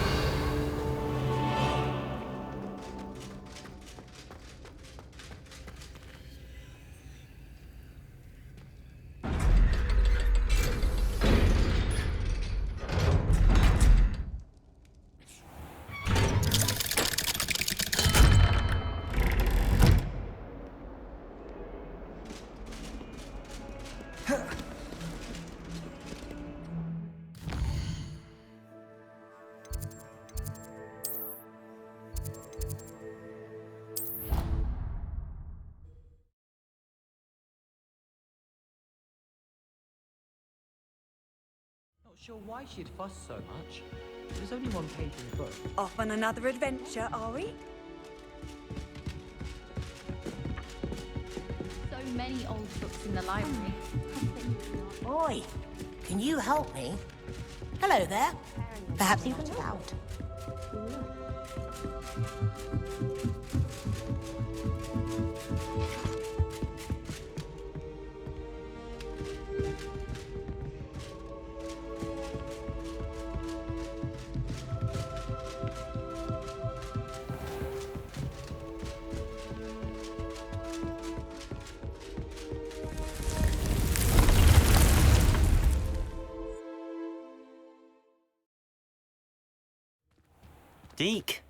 Not sure why she'd fuss so much. There's only one page in the book. Off on another adventure, are we? So many old books in the library. Oi, can you help me? Hello there. Perhaps you can scout. Deke.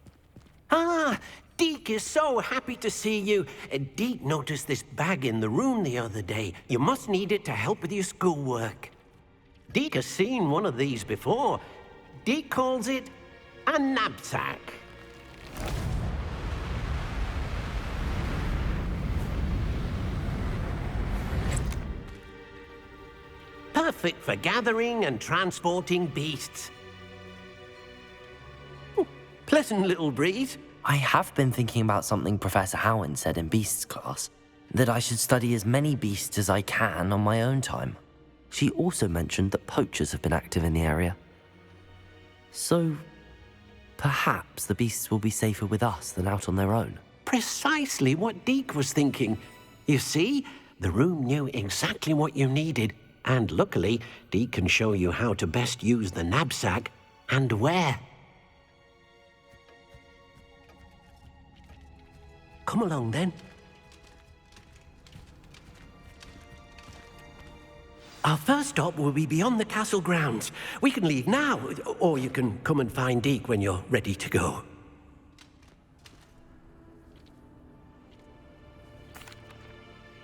Ah, Deke is so happy to see you. Deke noticed this bag in the room the other day. You must need it to help with your schoolwork. Deke has seen one of these before. Deke calls it a knapsack. Perfect for gathering and transporting beasts. Pleasant little breeze. I have been thinking about something Professor Howard said in Beasts class, that I should study as many beasts as I can on my own time. She also mentioned that poachers have been active in the area. So, perhaps the beasts will be safer with us than out on their own. Precisely what Deke was thinking. You see, the room knew exactly what you needed, and luckily, Deke can show you how to best use the knapsack and where. Come along, then. Our first stop will be beyond the castle grounds. We can leave now, or you can come and find Deke when you're ready to go.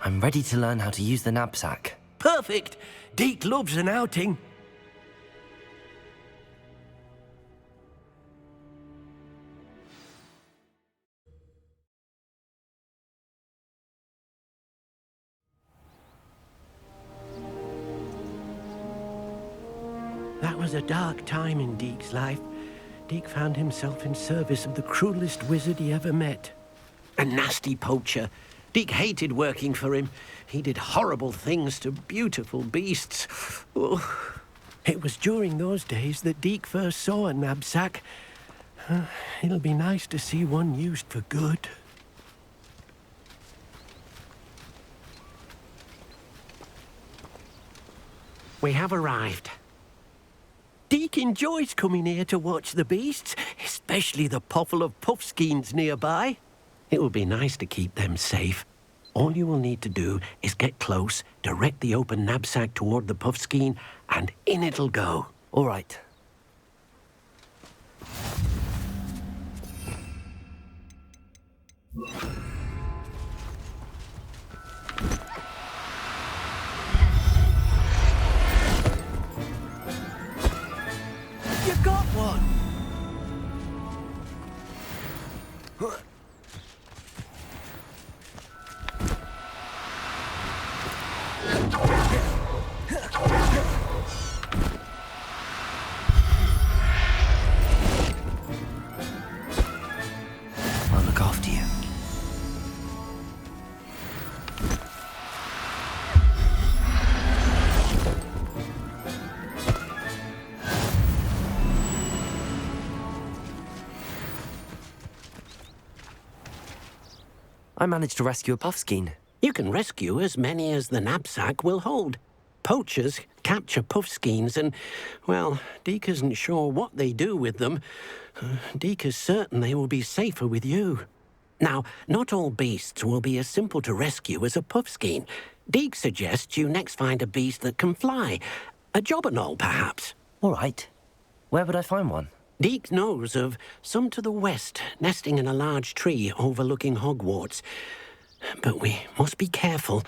I'm ready to learn how to use the knapsack. Perfect! Deke loves an outing. That was a dark time in Deke's life. Deke found himself in service of the cruelest wizard he ever met. A nasty poacher. Deke hated working for him. He did horrible things to beautiful beasts. Oh. It was during those days that Deke first saw a knapsack. It'll be nice to see one used for good. We have arrived. Deke enjoys coming here to watch the beasts, especially the potful of puffskeins nearby. It will be nice to keep them safe. All you will need to do is get close, direct the open knapsack toward the puffskein, and in it'll go. All right. You got one! managed to rescue a puffskein. You can rescue as many as the knapsack will hold. Poachers capture puffskeins and, well, Deke isn't sure what they do with them. Deke is certain they will be safer with you. Now, not all beasts will be as simple to rescue as a puffskein. Deke suggests you next find a beast that can fly. A jobberknoll, perhaps. All right. Where would I find one? Deke knows of some to the west, nesting in a large tree overlooking Hogwarts. But we must be careful.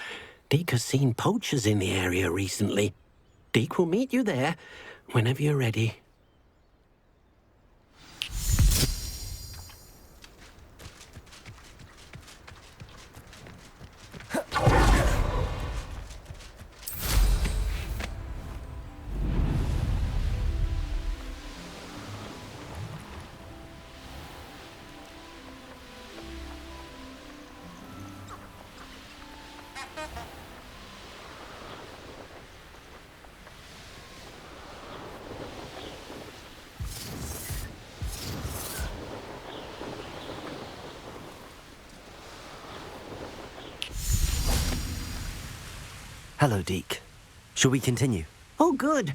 Deke has seen poachers in the area recently. Deke will meet you there whenever you're ready. Hello, Deke. Shall we continue? Oh, good.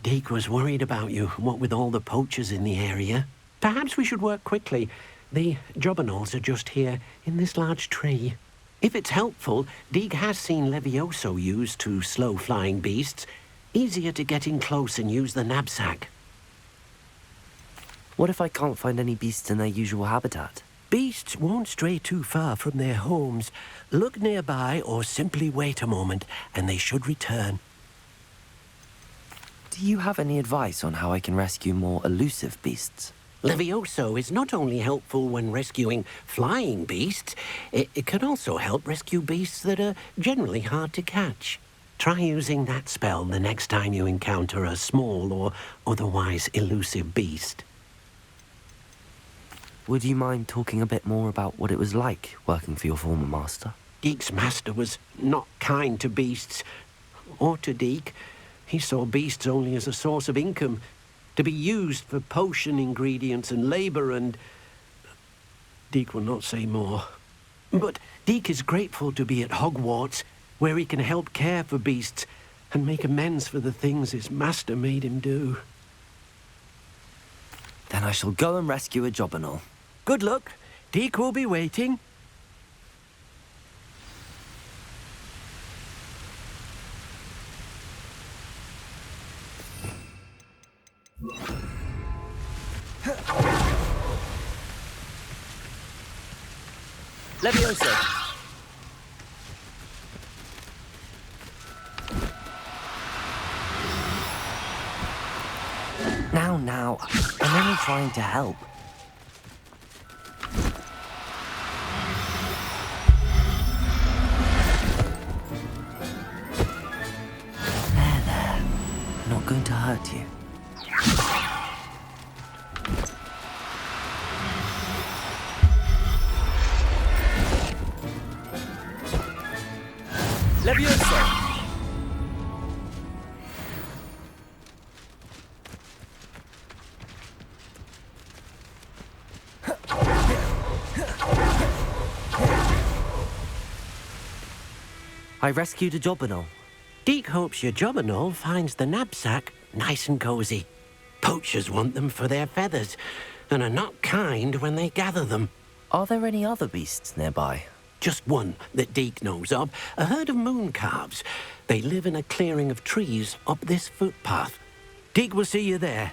Deke was worried about you, what with all the poachers in the area. Perhaps we should work quickly. The jobberknolls are just here, in this large tree. If it's helpful, Deke has seen Levioso used to slow flying beasts. Easier to get in close and use the knapsack. What if I can't find any beasts in their usual habitat? Beasts won't stray too far from their homes. Look nearby or simply wait a moment, and they should return. Do you have any advice on how I can rescue more elusive beasts? Levioso is not only helpful when rescuing flying beasts, it can also help rescue beasts that are generally hard to catch. Try using that spell the next time you encounter a small or otherwise elusive beast. Would you mind talking a bit more about what it was like working for your former master? Deke's master was not kind to beasts, or to Deke. He saw beasts only as a source of income, to be used for potion ingredients and labour, and Deke will not say more. But Deke is grateful to be at Hogwarts, where he can help care for beasts and make amends for the things his master made him do. Then I shall go and rescue a jobberknoll. Good luck. Deke will be waiting. Levioso! Now, I'm only trying to help. There. I'm not going to hurt you. Levioso! I rescued a jobberknoll. Deke hopes your jobberknoll finds the knapsack nice and cozy. Poachers want them for their feathers, and are not kind when they gather them. Are there any other beasts nearby? Just one that Deke knows of, a herd of moon calves. They live in a clearing of trees up this footpath. Deke will see you there.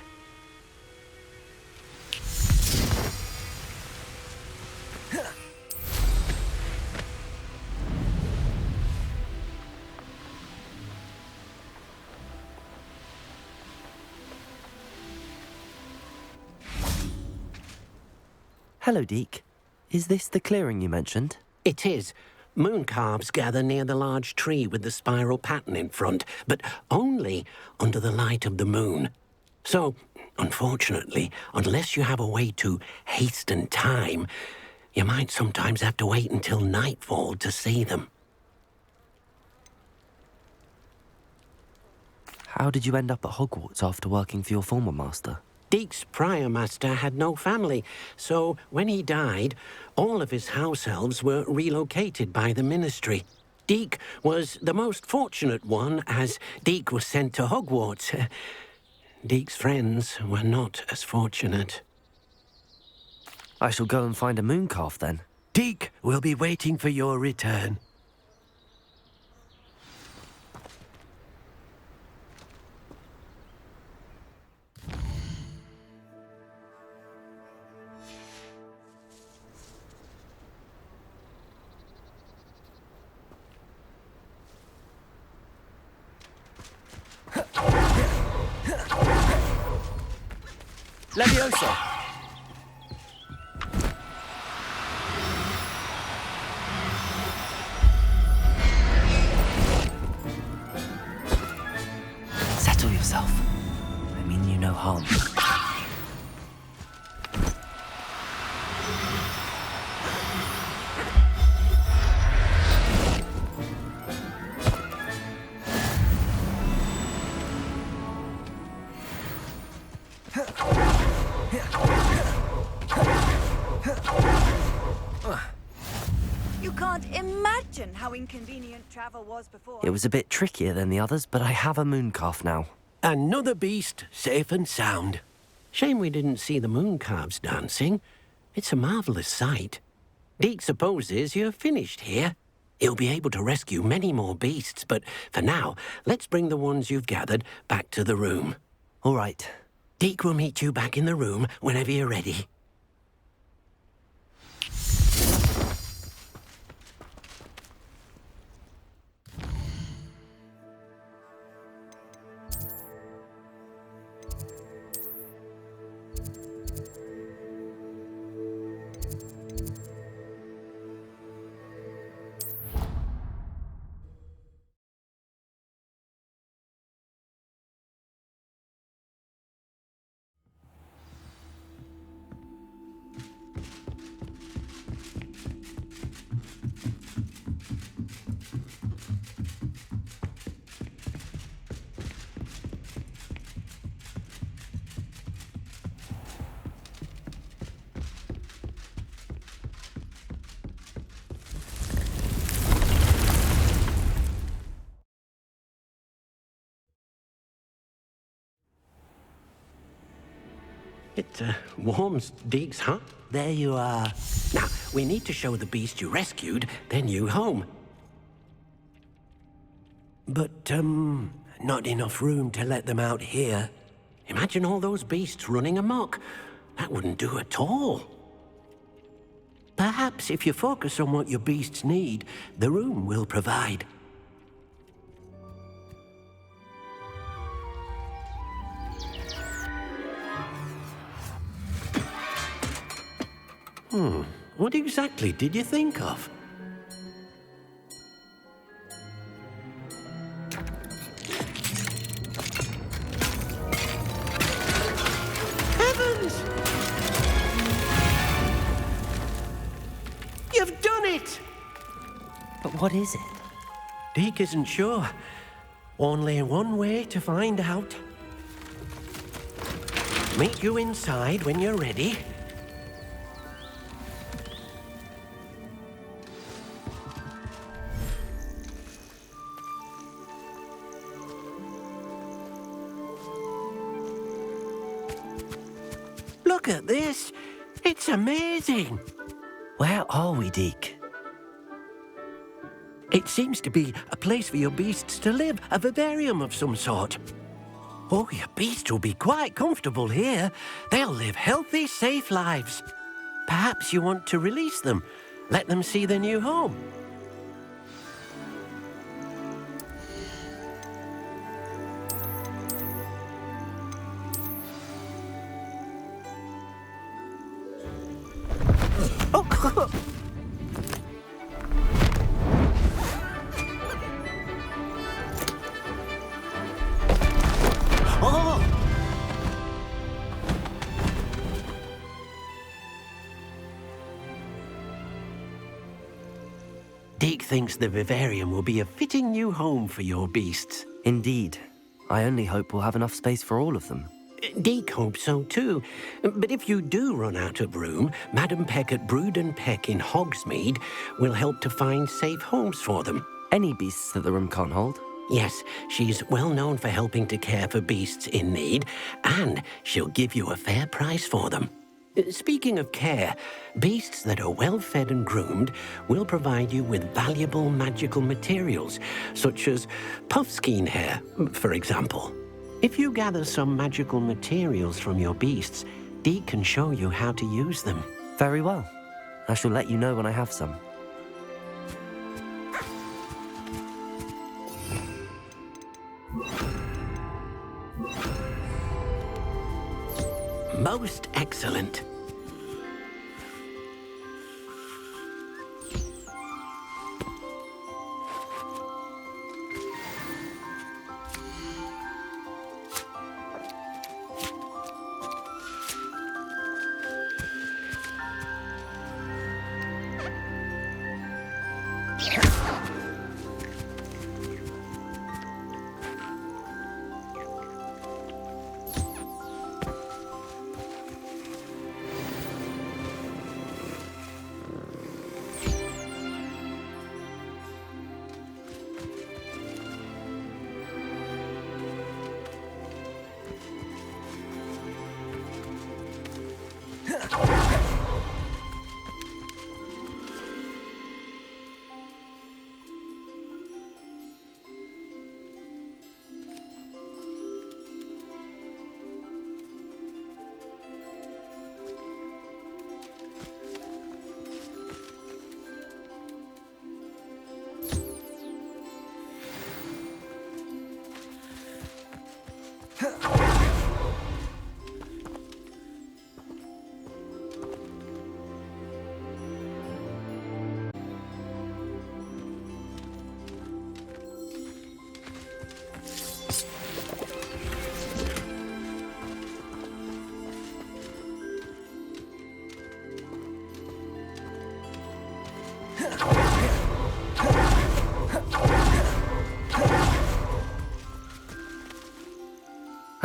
Hello, Deke. Is this the clearing you mentioned? It is. Moon calves gather near the large tree with the spiral pattern in front, but only under the light of the moon. So, unfortunately, unless you have a way to hasten time, you might sometimes have to wait until nightfall to see them. How did you end up at Hogwarts after working for your former master? Deek's prior master had no family, so when he died, all of his house elves were relocated by the ministry. Deek was the most fortunate one, as Deek was sent to Hogwarts. Deek's friends were not as fortunate. I shall go and find a moon calf then. Deek will be waiting for your return. Leviosa! Settle yourself. I mean you no harm. You can't imagine how inconvenient travel was before. It was a bit trickier than the others, but I have a moon calf now. Another beast, safe and sound. Shame we didn't see the moon calves dancing. It's a marvellous sight. Deek supposes you're finished here. He'll be able to rescue many more beasts, but for now, let's bring the ones you've gathered back to the room. All right. Deek will meet you back in the room whenever you're ready. It warms Deek's heart. There you are. Now, we need to show the beast you rescued their new home. But, not enough room to let them out here. Imagine all those beasts running amok. That wouldn't do at all. Perhaps if you focus on what your beasts need, the room will provide. What exactly did you think of? Heavens! You've done it! But what is it? Deek isn't sure. Only one way to find out. Meet you inside when you're ready. Look at this. It's amazing. Where are we, Deek? It seems to be a place for your beasts to live, a vivarium of some sort. Oh, your beasts will be quite comfortable here. They'll live healthy, safe lives. Perhaps you want to release them, let them see their new home. Deek thinks the vivarium will be a fitting new home for your beasts. Indeed. I only hope we'll have enough space for all of them. Deke hopes so too. But if you do run out of room, Madam Peck at Brood and Peck in Hogsmeade will help to find safe homes for them. Any beasts that the room can't hold? Yes, she's well known for helping to care for beasts in need, and she'll give you a fair price for them. Speaking of care, beasts that are well fed and groomed will provide you with valuable magical materials, such as puffskein hair, for example. If you gather some magical materials from your beasts, Deke can show you how to use them. Very well. I shall let you know when I have some. Most excellent.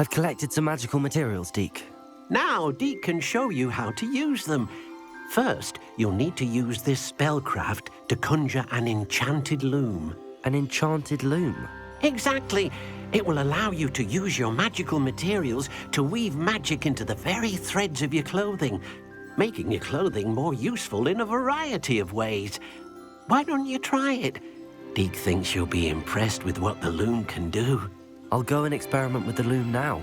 I've collected some magical materials, Deke. Now Deke can show you how to use them. First, you'll need to use this spellcraft to conjure an enchanted loom. An enchanted loom? Exactly. It will allow you to use your magical materials to weave magic into the very threads of your clothing, making your clothing more useful in a variety of ways. Why don't you try it? Deke thinks you'll be impressed with what the loom can do. I'll go and experiment with the loom now.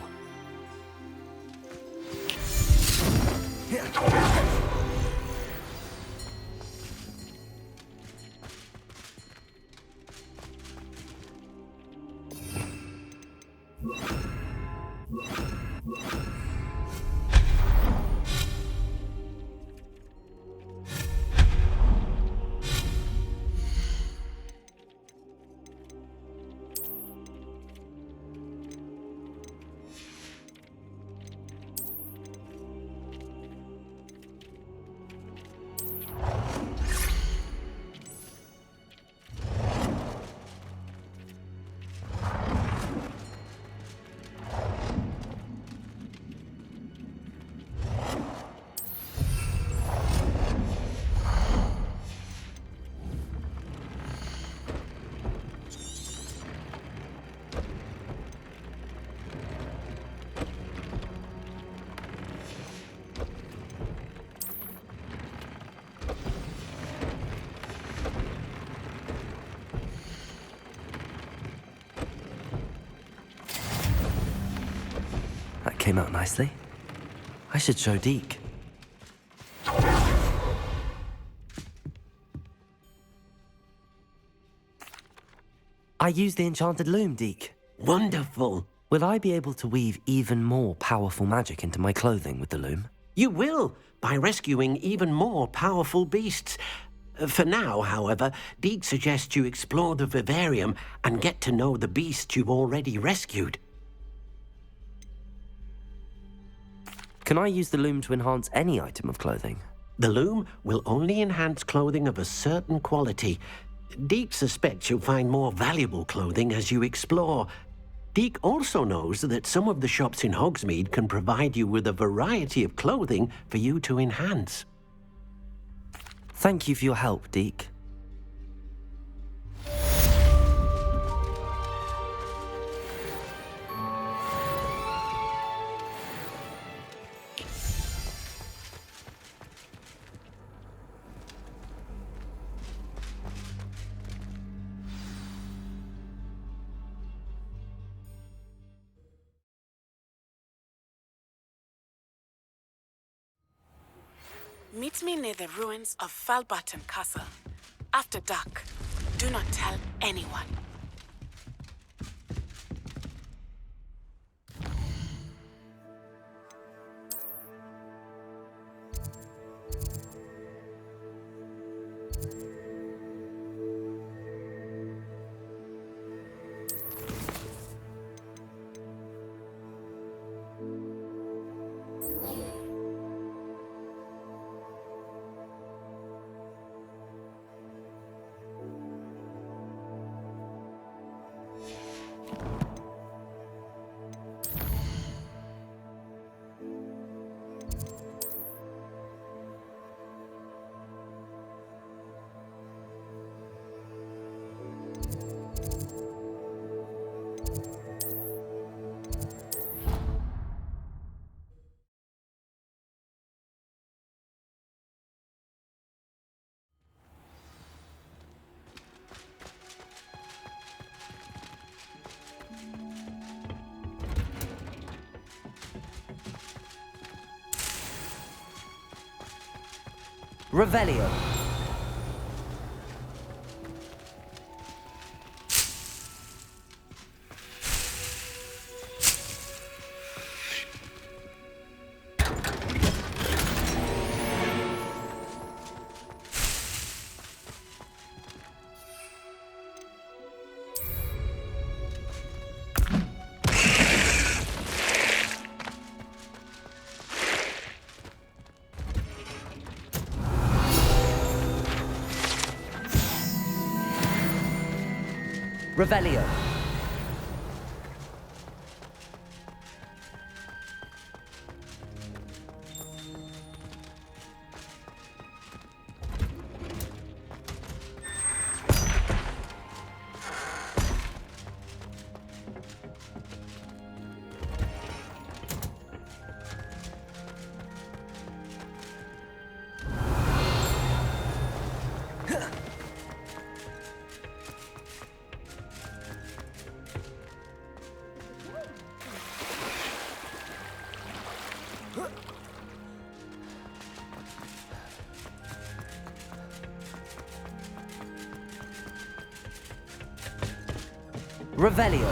Came out nicely. I should show Deke. I used the enchanted loom, Deke. Wonderful. Will I be able to weave even more powerful magic into my clothing with the loom? You will, by rescuing even more powerful beasts. For now, however, Deke suggests you explore the vivarium and get to know the beasts you've already rescued. Can I use the loom to enhance any item of clothing? The loom will only enhance clothing of a certain quality. Deke suspects you'll find more valuable clothing as you explore. Deke also knows that some of the shops in Hogsmeade can provide you with a variety of clothing for you to enhance. Thank you for your help, Deke. Meet me near the ruins of Falbarton Castle. After dark. Do not tell anyone. Revelio. Revelio. Revelio.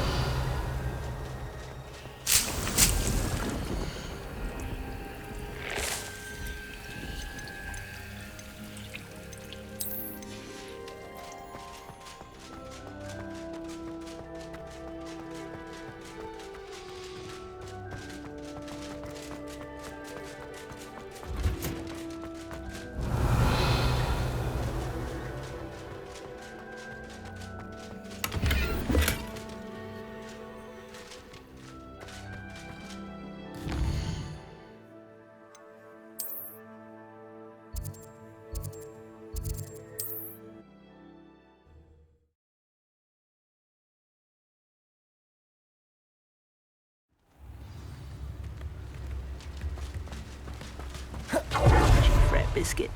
Fret biscuit.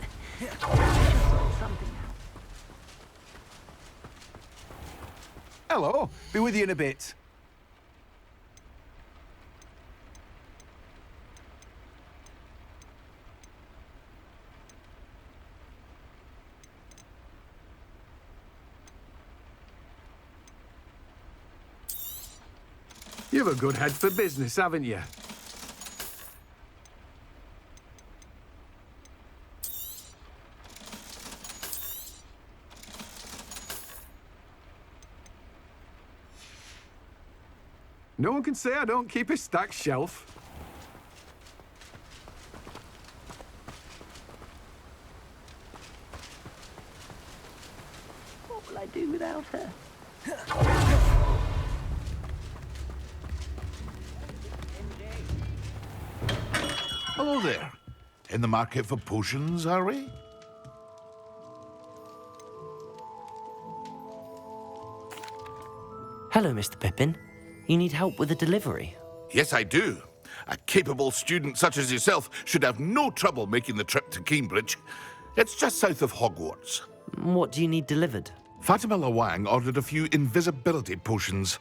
Hello, be with you in a bit. You've a good head for business, haven't you? No one can say I don't keep a stacked shelf. What will I do without her? Hello there. In the market for potions, are we? Hello, Mr. Pippin. You need help with a delivery? Yes, I do. A capable student such as yourself should have no trouble making the trip to Cambridge. It's just south of Hogwarts. What do you need delivered? Fatima Lawang ordered a few invisibility potions.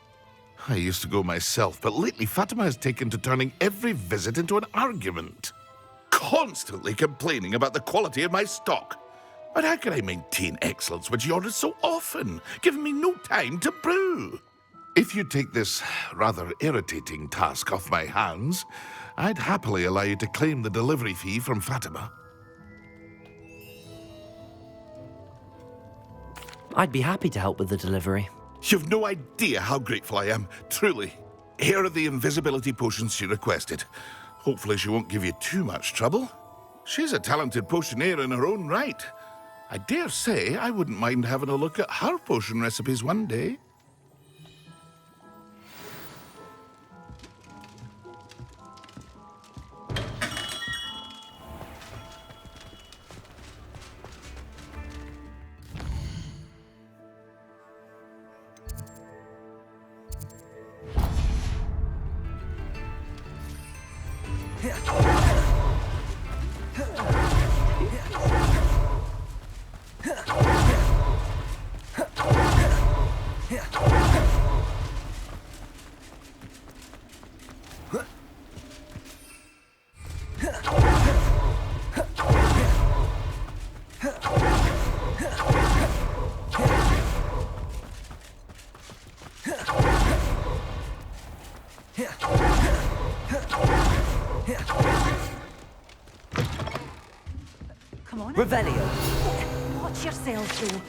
I used to go myself, but lately Fatima has taken to turning every visit into an argument. Constantly complaining about the quality of my stock. But how can I maintain excellence when she orders so often, giving me no time to brew? If you take this rather irritating task off my hands, I'd happily allow you to claim the delivery fee from Fatima. I'd be happy to help with the delivery. You've no idea how grateful I am, truly. Here are the invisibility potions she requested. Hopefully she won't give you too much trouble. She's a talented potioneer in her own right. I dare say I wouldn't mind having a look at her potion recipes one day. Come on. Rebellion. Watch yourself, though.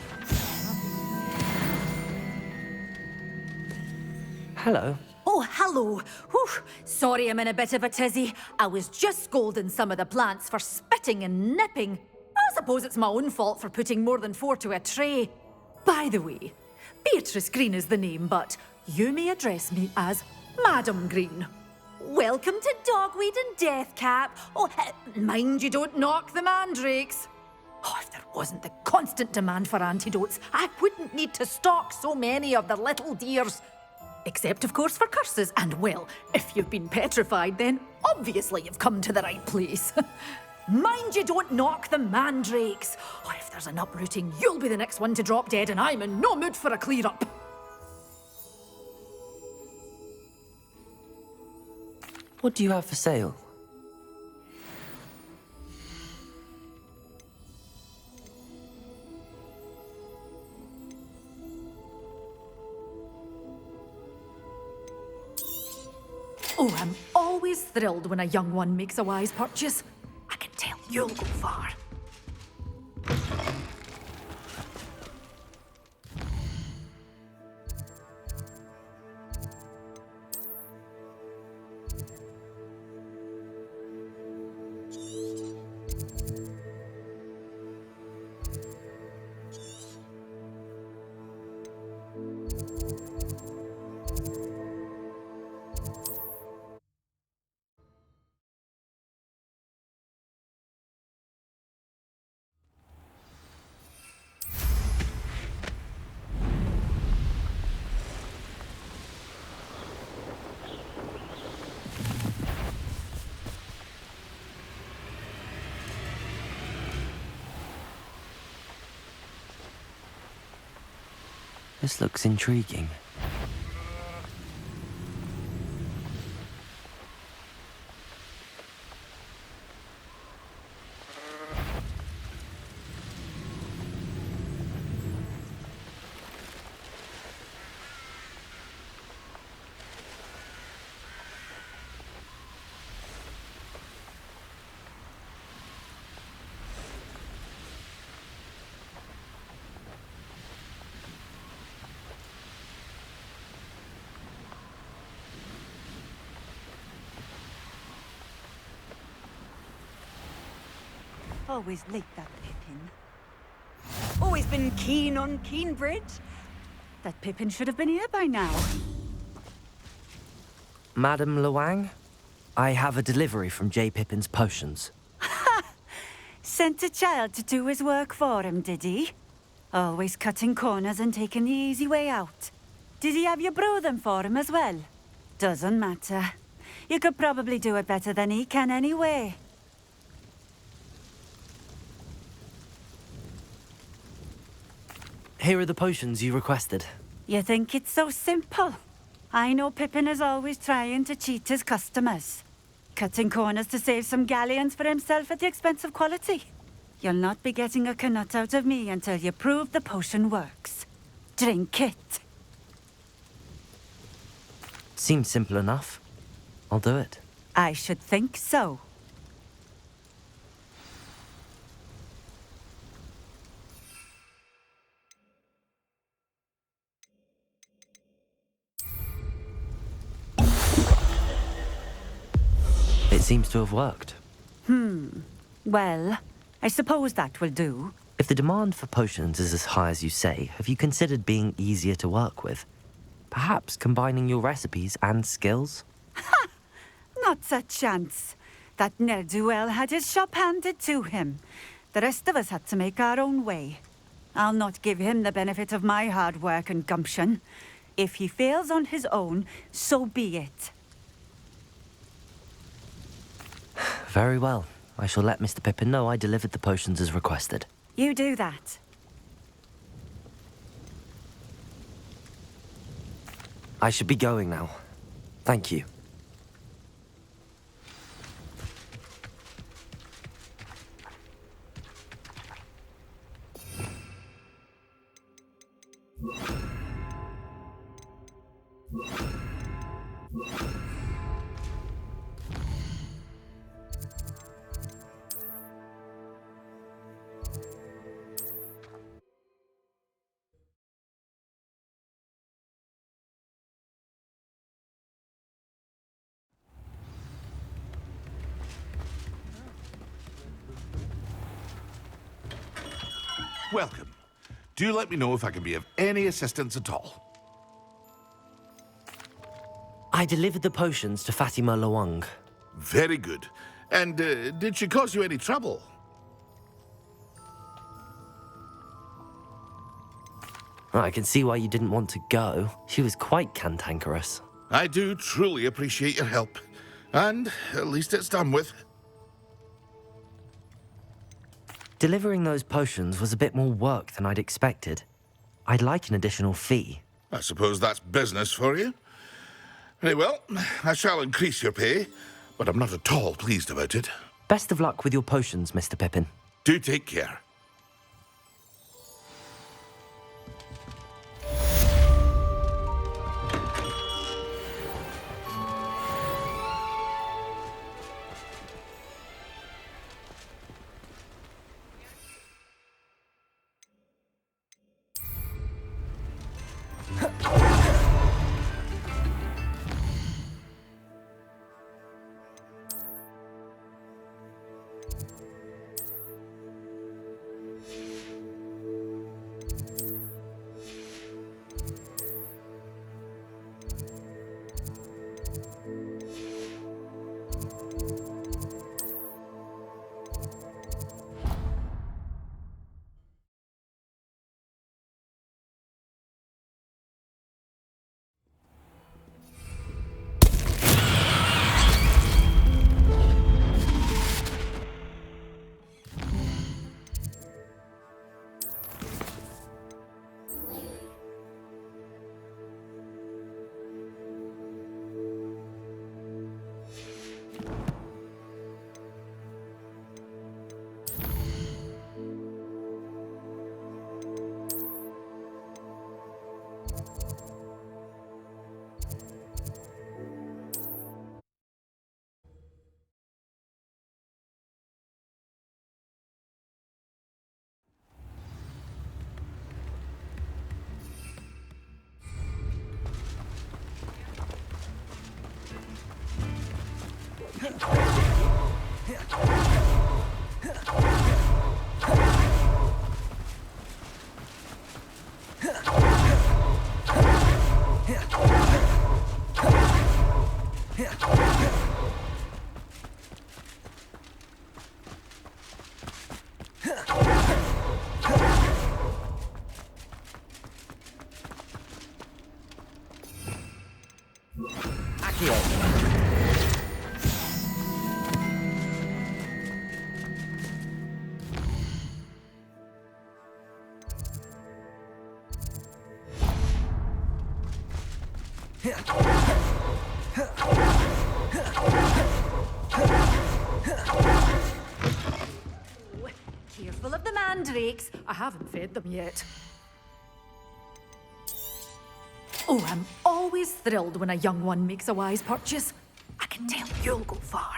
Hello. Oh, hello. Whew. Sorry I'm in a bit of a tizzy. I was just scolding some of the plants for spitting and nipping. I suppose it's my own fault for putting more than 4 to a tray. By the way, Beatrice Green is the name, but you may address me as Madam Green. Welcome to Dogweed and Deathcap. Oh, mind you don't knock the mandrakes. Oh, if there wasn't the constant demand for antidotes, I wouldn't need to stock so many of the little dears. Except, of course, for curses. And, well, if you've been petrified, then obviously you've come to the right place. Mind you don't knock the mandrakes. Oh, if there's an uprooting, you'll be the next one to drop dead, and I'm in no mood for a clear-up. What do you have for sale? Oh, I'm always thrilled when a young one makes a wise purchase. I can tell you'll go far. This looks intriguing. Always liked that Pippin. Always been keen on Cambridge. That Pippin should have been here by now. Madam Lawang? I have a delivery from J. Pippin's Potions. Sent a child to do his work for him, did he? Always cutting corners and taking the easy way out. Did he have you brew them for him as well? Doesn't matter. You could probably do it better than he can anyway. Here are the potions you requested. You think it's so simple? I know Pippin is always trying to cheat his customers. Cutting corners to save some galleons for himself at the expense of quality. You'll not be getting a canut out of me until you prove the potion works. Drink it. Seems simple enough. I'll do it. I should think so. It seems to have worked. Well, I suppose that will do. If the demand for potions is as high as you say, have you considered being easier to work with? Perhaps combining your recipes and skills? Not a chance. That ne'er-do-well had his shop handed to him. The rest of us had to make our own way. I'll not give him the benefit of my hard work and gumption. If he fails on his own, so be it. Very well. I shall let Mr. Pippin know I delivered the potions as requested. You do that. I should be going now. Thank you. Welcome. Do let me know if I can be of any assistance at all. I delivered the potions to Fatima Lawang. Very good. And did she cause you any trouble? I can see why you didn't want to go. She was quite cantankerous. I do truly appreciate your help. And at least it's done with. Delivering those potions was a bit more work than I'd expected. I'd like an additional fee. I suppose that's business for you. Very well, I shall increase your pay, but I'm not at all pleased about it. Best of luck with your potions, Mr. Pippin. Do take care. Accio. Careful of the mandrakes. I haven't fed them yet. Oh, I'm always thrilled when a young one makes a wise purchase. I can tell you'll go far.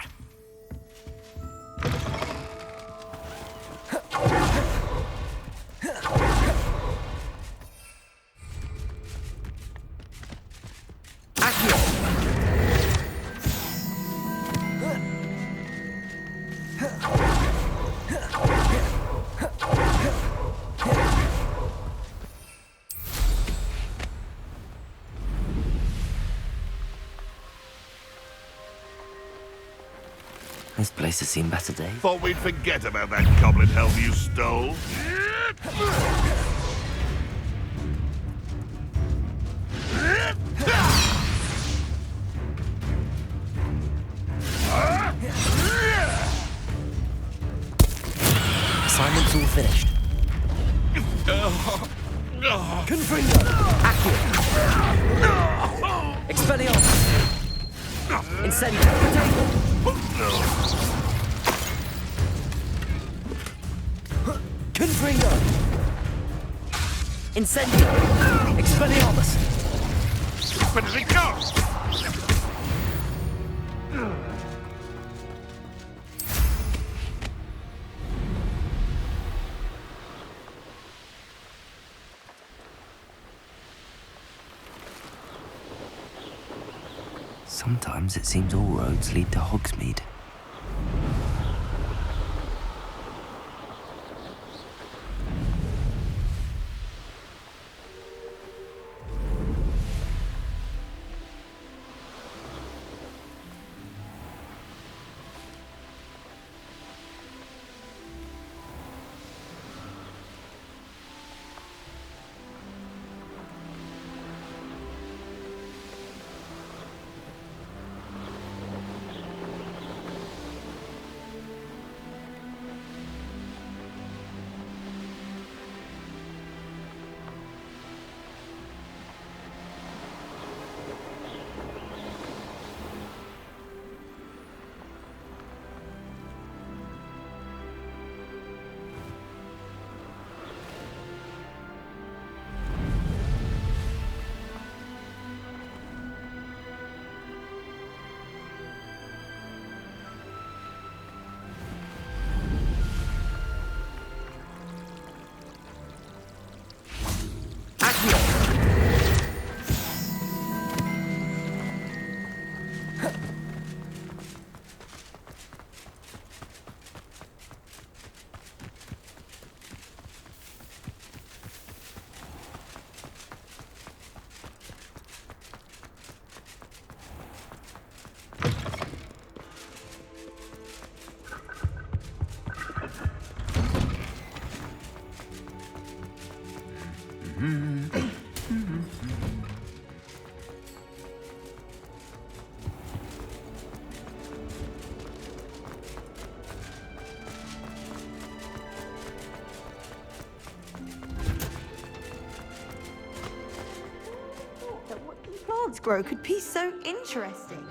This place has seen better days. Thought we'd forget about that goblin helm you stole. Assignment's all finished. Confringo! Accio! Expelliarmus! Incendio! Confringo! Incendio! Expelliarmus! Where did it go? Sometimes it seems all roads lead to Hogsmeade. What can plants grow could be so interesting.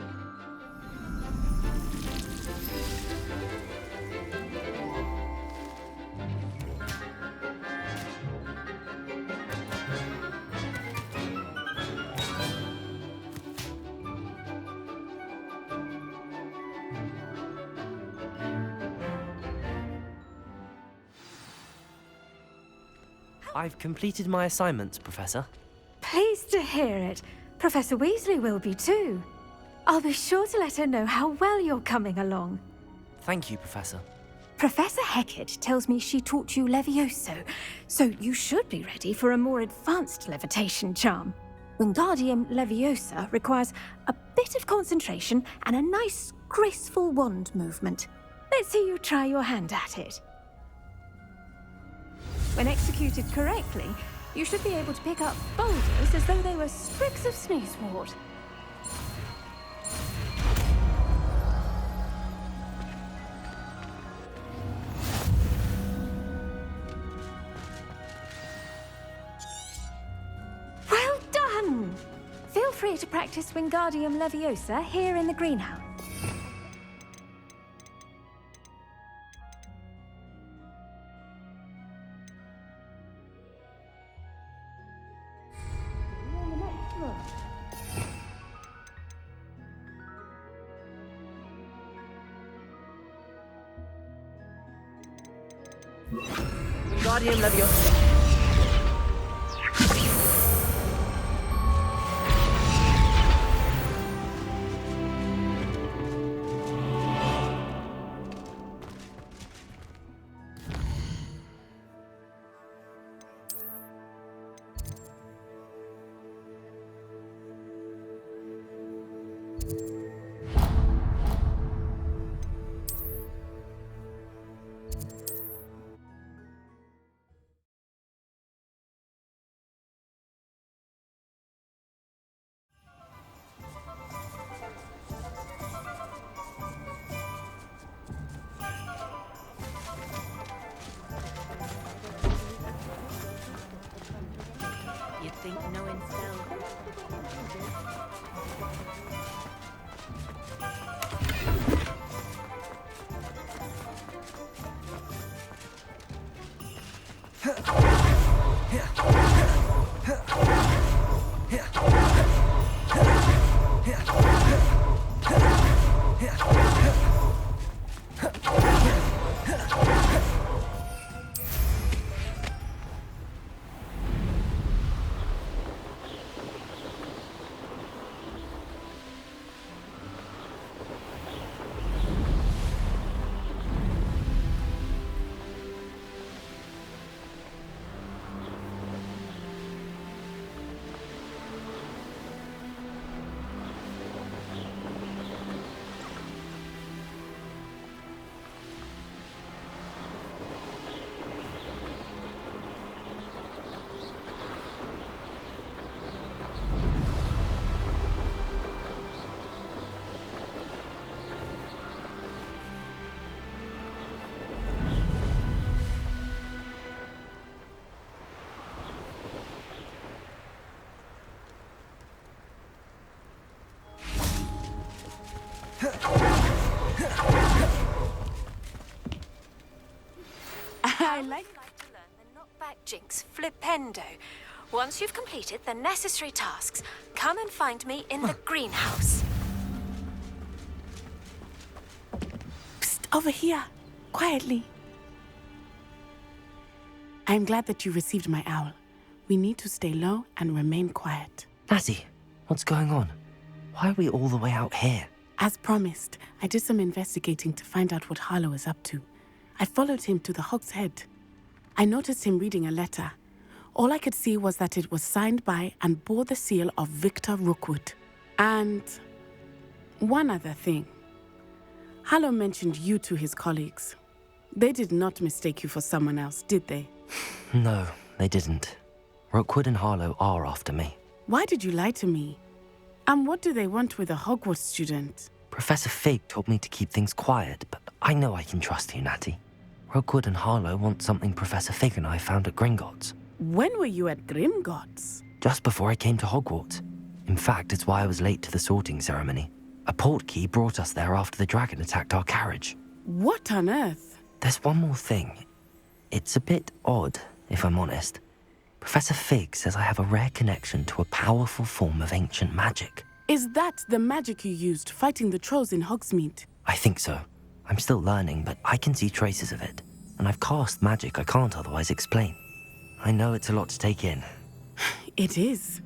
I've completed my assignments, Professor. Pleased to hear it. Professor Weasley will be too. I'll be sure to let her know how well you're coming along. Thank you, Professor. Professor Hecat tells me she taught you Levioso, so you should be ready for a more advanced levitation charm. Wingardium Leviosa requires a bit of concentration and a nice, graceful wand movement. Let's see you try your hand at it. When executed correctly, you should be able to pick up boulders as though they were sprigs of sneezewort. free to practice Wingardium Leviosa here in the greenhouse. Wingardium Leviosa. You'd think no unveil. I like to learn the knockback jinx flipendo. Once you've completed the necessary tasks, come and find me in the greenhouse. Psst, over here. Quietly. I'm glad that you received my owl. We need to stay low and remain quiet. Natty, what's going on? Why are we all the way out here? As promised, I did some investigating to find out what Harlow is up to. I followed him to the Hog's Head. I noticed him reading a letter. All I could see was that it was signed by and bore the seal of Victor Rookwood. And one other thing. Harlow mentioned you to his colleagues. They did not mistake you for someone else, did they? No, they didn't. Rookwood and Harlow are after me. Why did you lie to me? And what do they want with a Hogwarts student? Professor Fig told me to keep things quiet, but I know I can trust you, Natty. Rookwood and Harlow want something Professor Fig and I found at Gringotts. When were you at Gringotts? Just before I came to Hogwarts. In fact, it's why I was late to the sorting ceremony. A portkey brought us there after the dragon attacked our carriage. What on earth? There's one more thing. It's a bit odd, if I'm honest. Professor Fig says I have a rare connection to a powerful form of ancient magic. Is that the magic you used fighting the trolls in Hogsmeade? I think so. I'm still learning, but I can see traces of it. And I've cast magic I can't otherwise explain. I know it's a lot to take in. It is.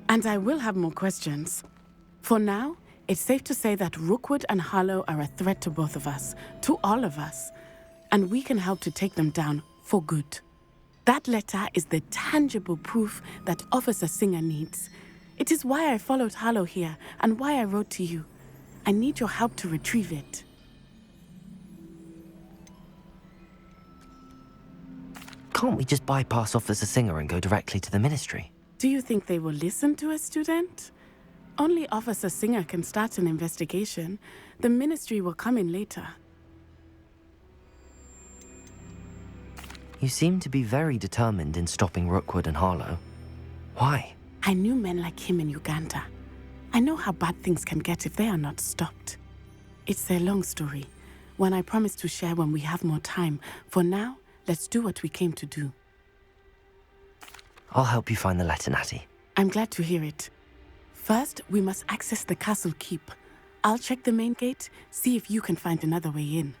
And I will have more questions. For now, it's safe to say that Rookwood and Harlow are a threat to both of us, to all of us. And we can help to take them down for good. That letter is the tangible proof that Officer Singer needs. It is why I followed Harlow here and why I wrote to you. I need your help to retrieve it. Can't we just bypass Officer Singer and go directly to the Ministry? Do you think they will listen to a student? Only Officer Singer can start an investigation. The Ministry will come in later. You seem to be very determined in stopping Rookwood and Harlow. Why? I knew men like him in Uganda. I know how bad things can get if they are not stopped. It's a long story, one I promise to share when we have more time. For now, let's do what we came to do. I'll help you find the letter, Natty. I'm glad to hear it. First, we must access the castle keep. I'll check the main gate, see if you can find another way in.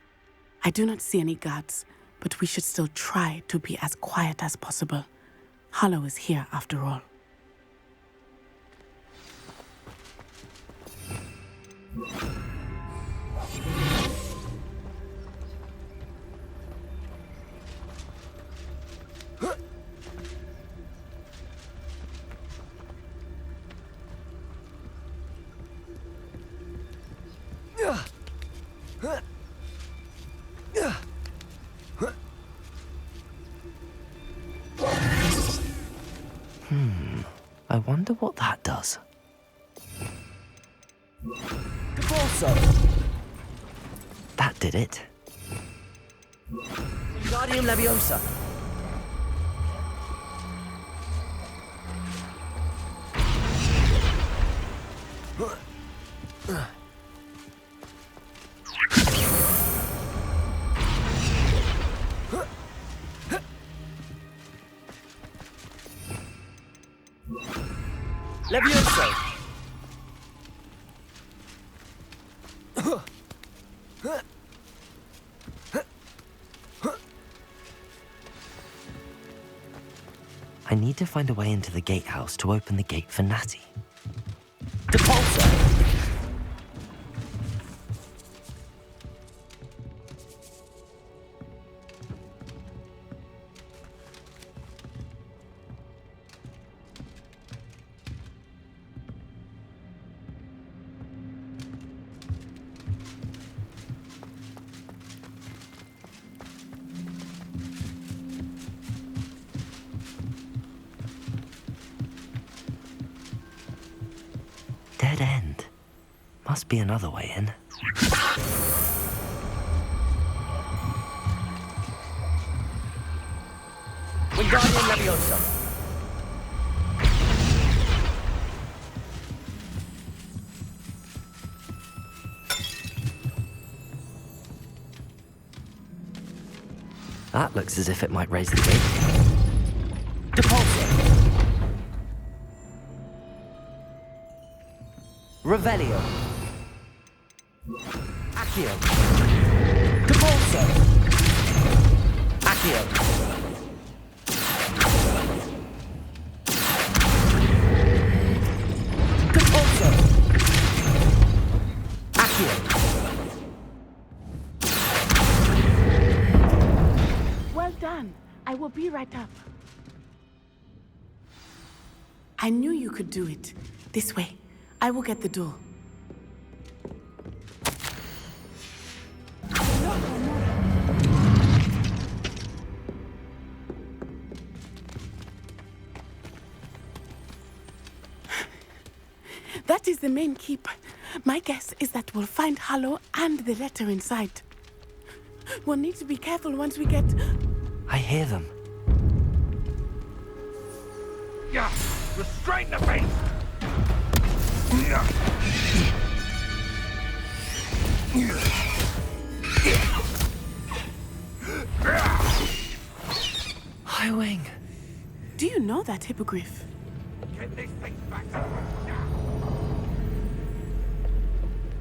I do not see any guards, but we should still try to be as quiet as possible. Hollow is here after all. I wonder what that does. That did it. Wingardium Leviosa. Levioso. I need to find a way into the gatehouse to open the gate for Natty. Depulso. Dead end. Must be another way in. Wingardium Leviosa. That looks as if it might raise the gate. Depulso. Revelio. Accio. Depulso. Accio. Depulso. Accio. Well done. I will be right up. I knew you could do it. This way. I will get the door. That is the main keep. My guess is that we'll find Hollow and the letter inside. We'll need to be careful once we get... I hear them. Yeah, restrain the beast! Highwing. Do you know that hippogriff? Get this thing back.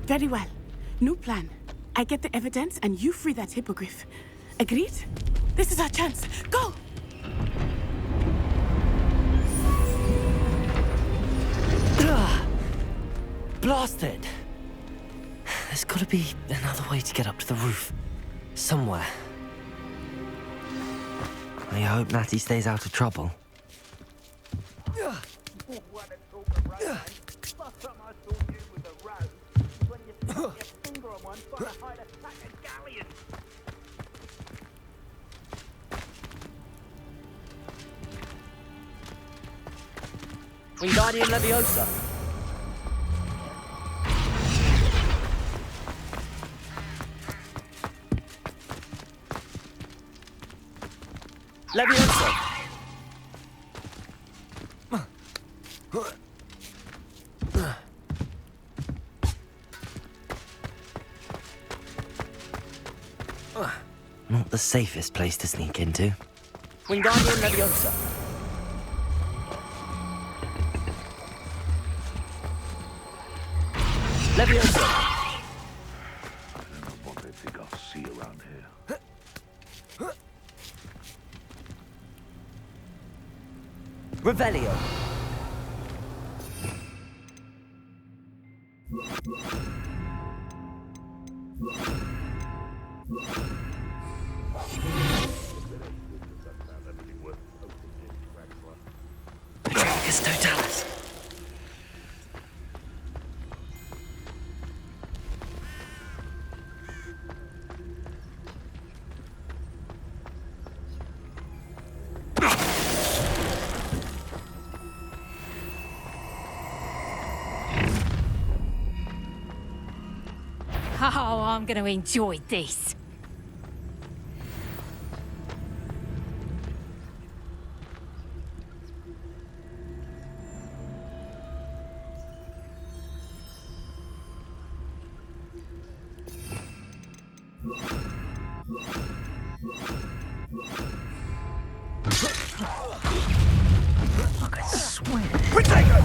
Very well. New plan. I get the evidence and you free that hippogriff. Agreed? This is our chance. Go! Blasted! There's gotta be another way to get up to the roof. Somewhere. I hope Natty stays out of trouble. Wingardium Leviosa. Leviosa. Not the safest place to sneak into. Wingardium Leviosa. Leviosa. I don't know what they think I'll see around here. Revelio. Patricus Totalis. Oh, I'm going to enjoy this. I could swear. Protego!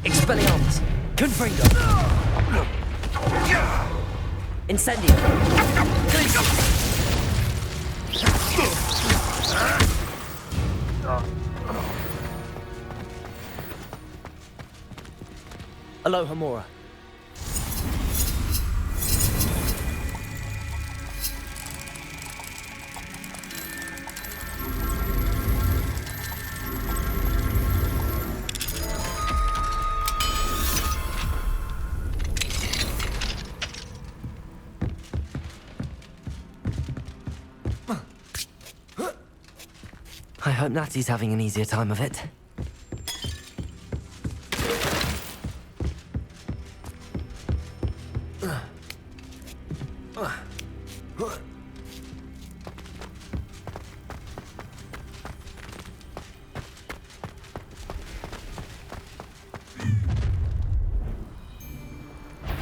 Expelliarmus! Confringo! Incendio! Alohomora. I hope Natty's having an easier time of it.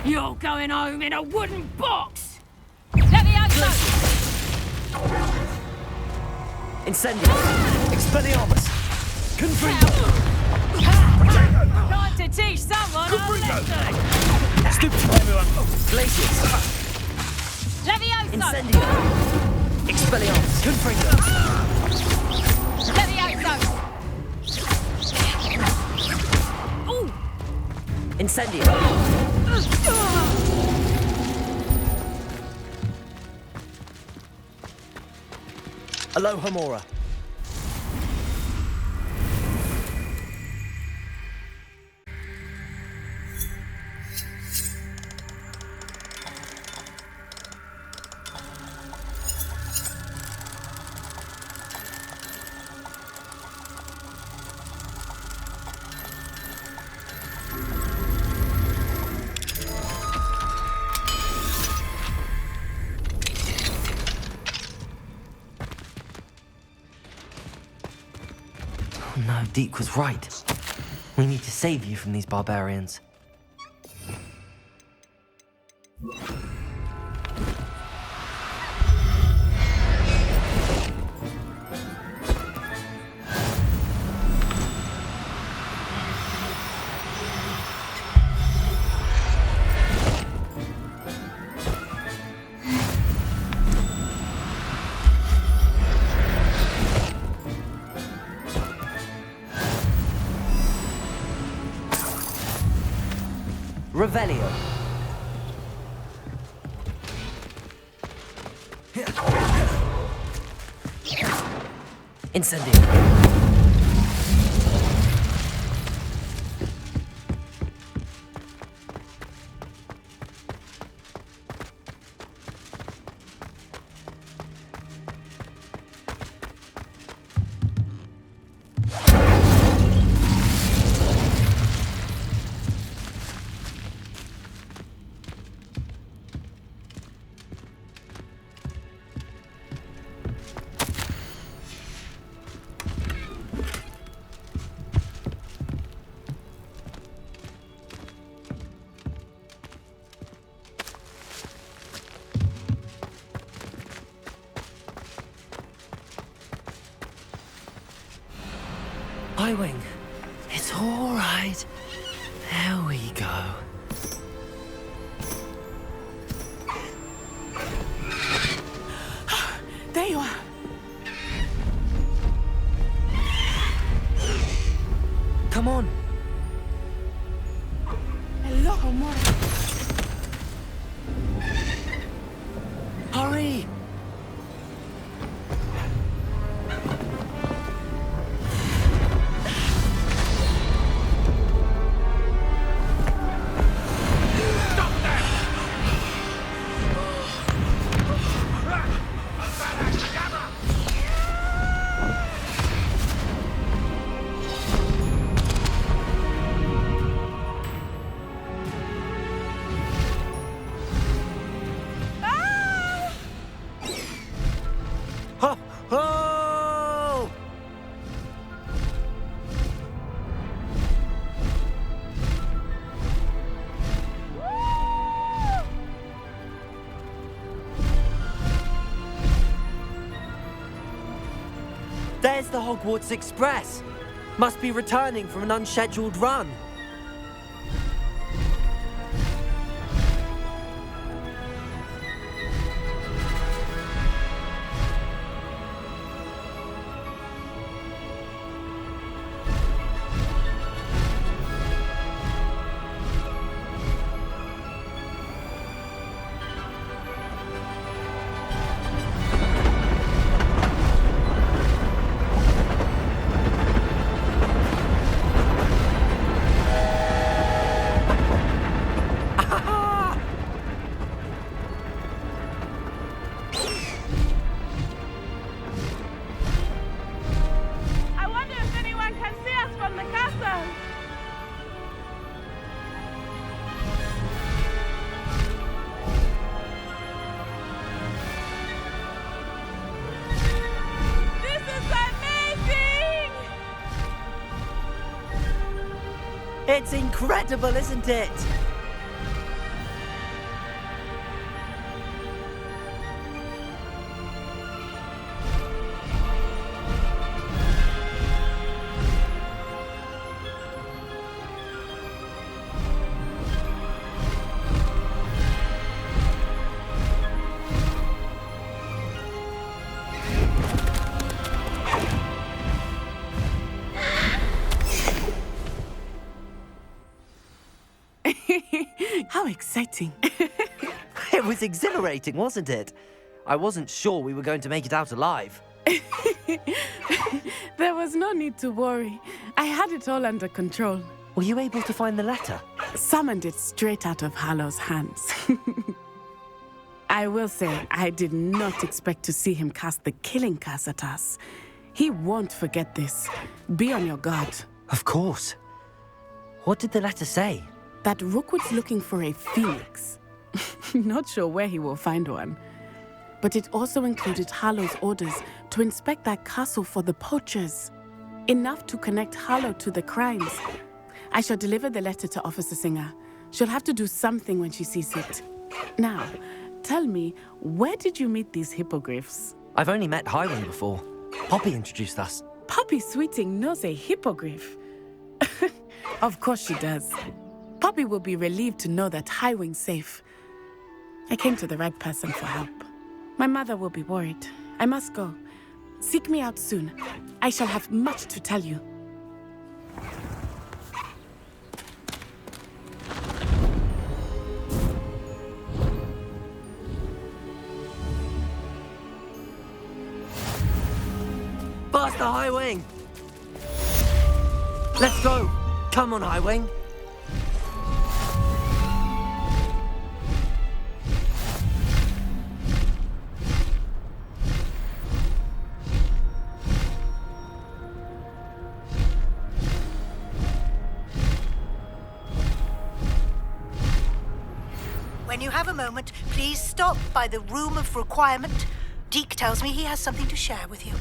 You're going home in a wooden box! Levioso! Incendio! Expelliarmus! Confringo! Time to teach someone a lesson! Stupid everyone! Glaciers! Levioso! Incendio! Expelliarmus! Confringo! Levioso! Ooh! Incendio! Alohomora. Oh no, Deke was right. We need to save you from these barbarians. Revelio. Incendio. Highwing, it's all right. There we go. There you are. Come on. Hello, Mora. Hurry! There's the Hogwarts Express. Must be returning from an unscheduled run. It's incredible, isn't it? How exciting. It was exhilarating, wasn't it? I wasn't sure we were going to make it out alive. There was no need to worry. I had it all under control. Were you able to find the letter? Summoned it straight out of Hallow's hands. I will say, I did not expect to see him cast the killing curse at us. He won't forget this. Be on your guard. Of course. What did the letter say? That Rookwood's looking for a phoenix. Not sure where he will find one. But it also included Hallow's orders to inspect that castle for the poachers. Enough to connect Hallow to the crimes. I shall deliver the letter to Officer Singer. She'll have to do something when she sees it. Now, tell me, where did you meet these hippogriffs? I've only met Highwing before. Poppy introduced us. Poppy Sweeting knows a hippogriff. Of course she does. Poppy will be relieved to know that Highwing's safe. I came to the right person for help. My mother will be worried. I must go. Seek me out soon. I shall have much to tell you. Faster, Highwing! Let's go! Come on, Highwing! When you have a moment, please stop by the Room of Requirement. Deke tells me he has something to share with you.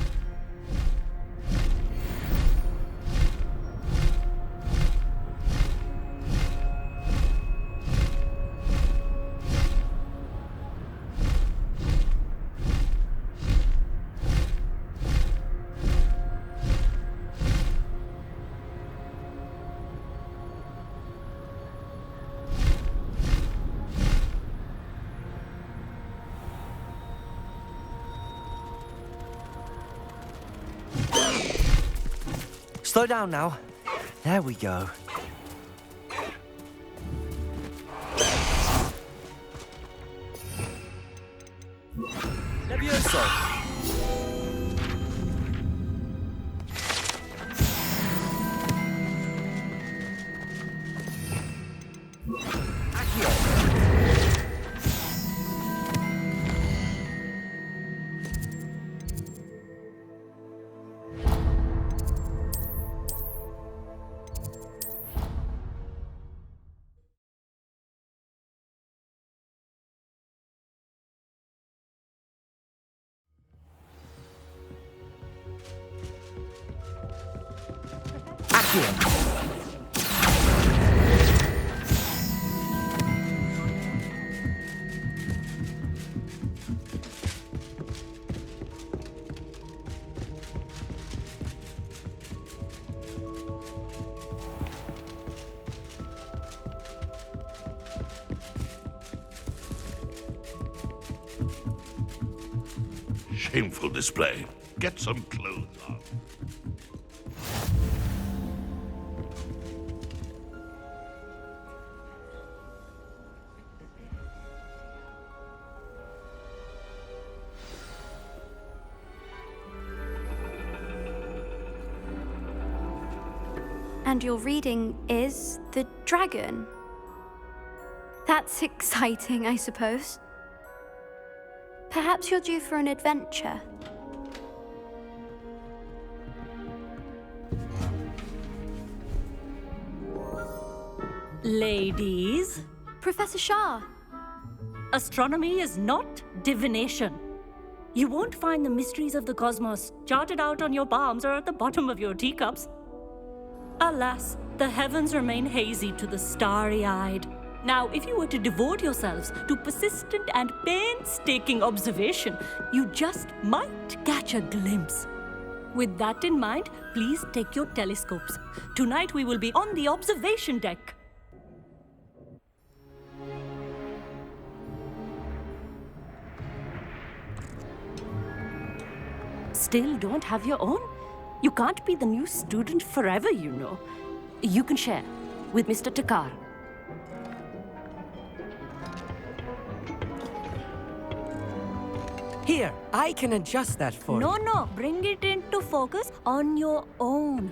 Slow down now. There we go. Levioso! Shameful display. Get some clothes on. And your reading is The Dragon. That's exciting, I suppose. Perhaps you're due for an adventure. Ladies. Professor Shah. Astronomy is not divination. You won't find the mysteries of the cosmos charted out on your palms or at the bottom of your teacups. Alas, the heavens remain hazy to the starry-eyed. Now, if you were to devote yourselves to persistent and painstaking observation, you just might catch a glimpse. With that in mind, please take your telescopes. Tonight we will be on the observation deck. Still don't have your own? You can't be the new student forever, you know. You can share with Mr. Takar. Here, I can adjust that for you. No, bring it into focus on your own.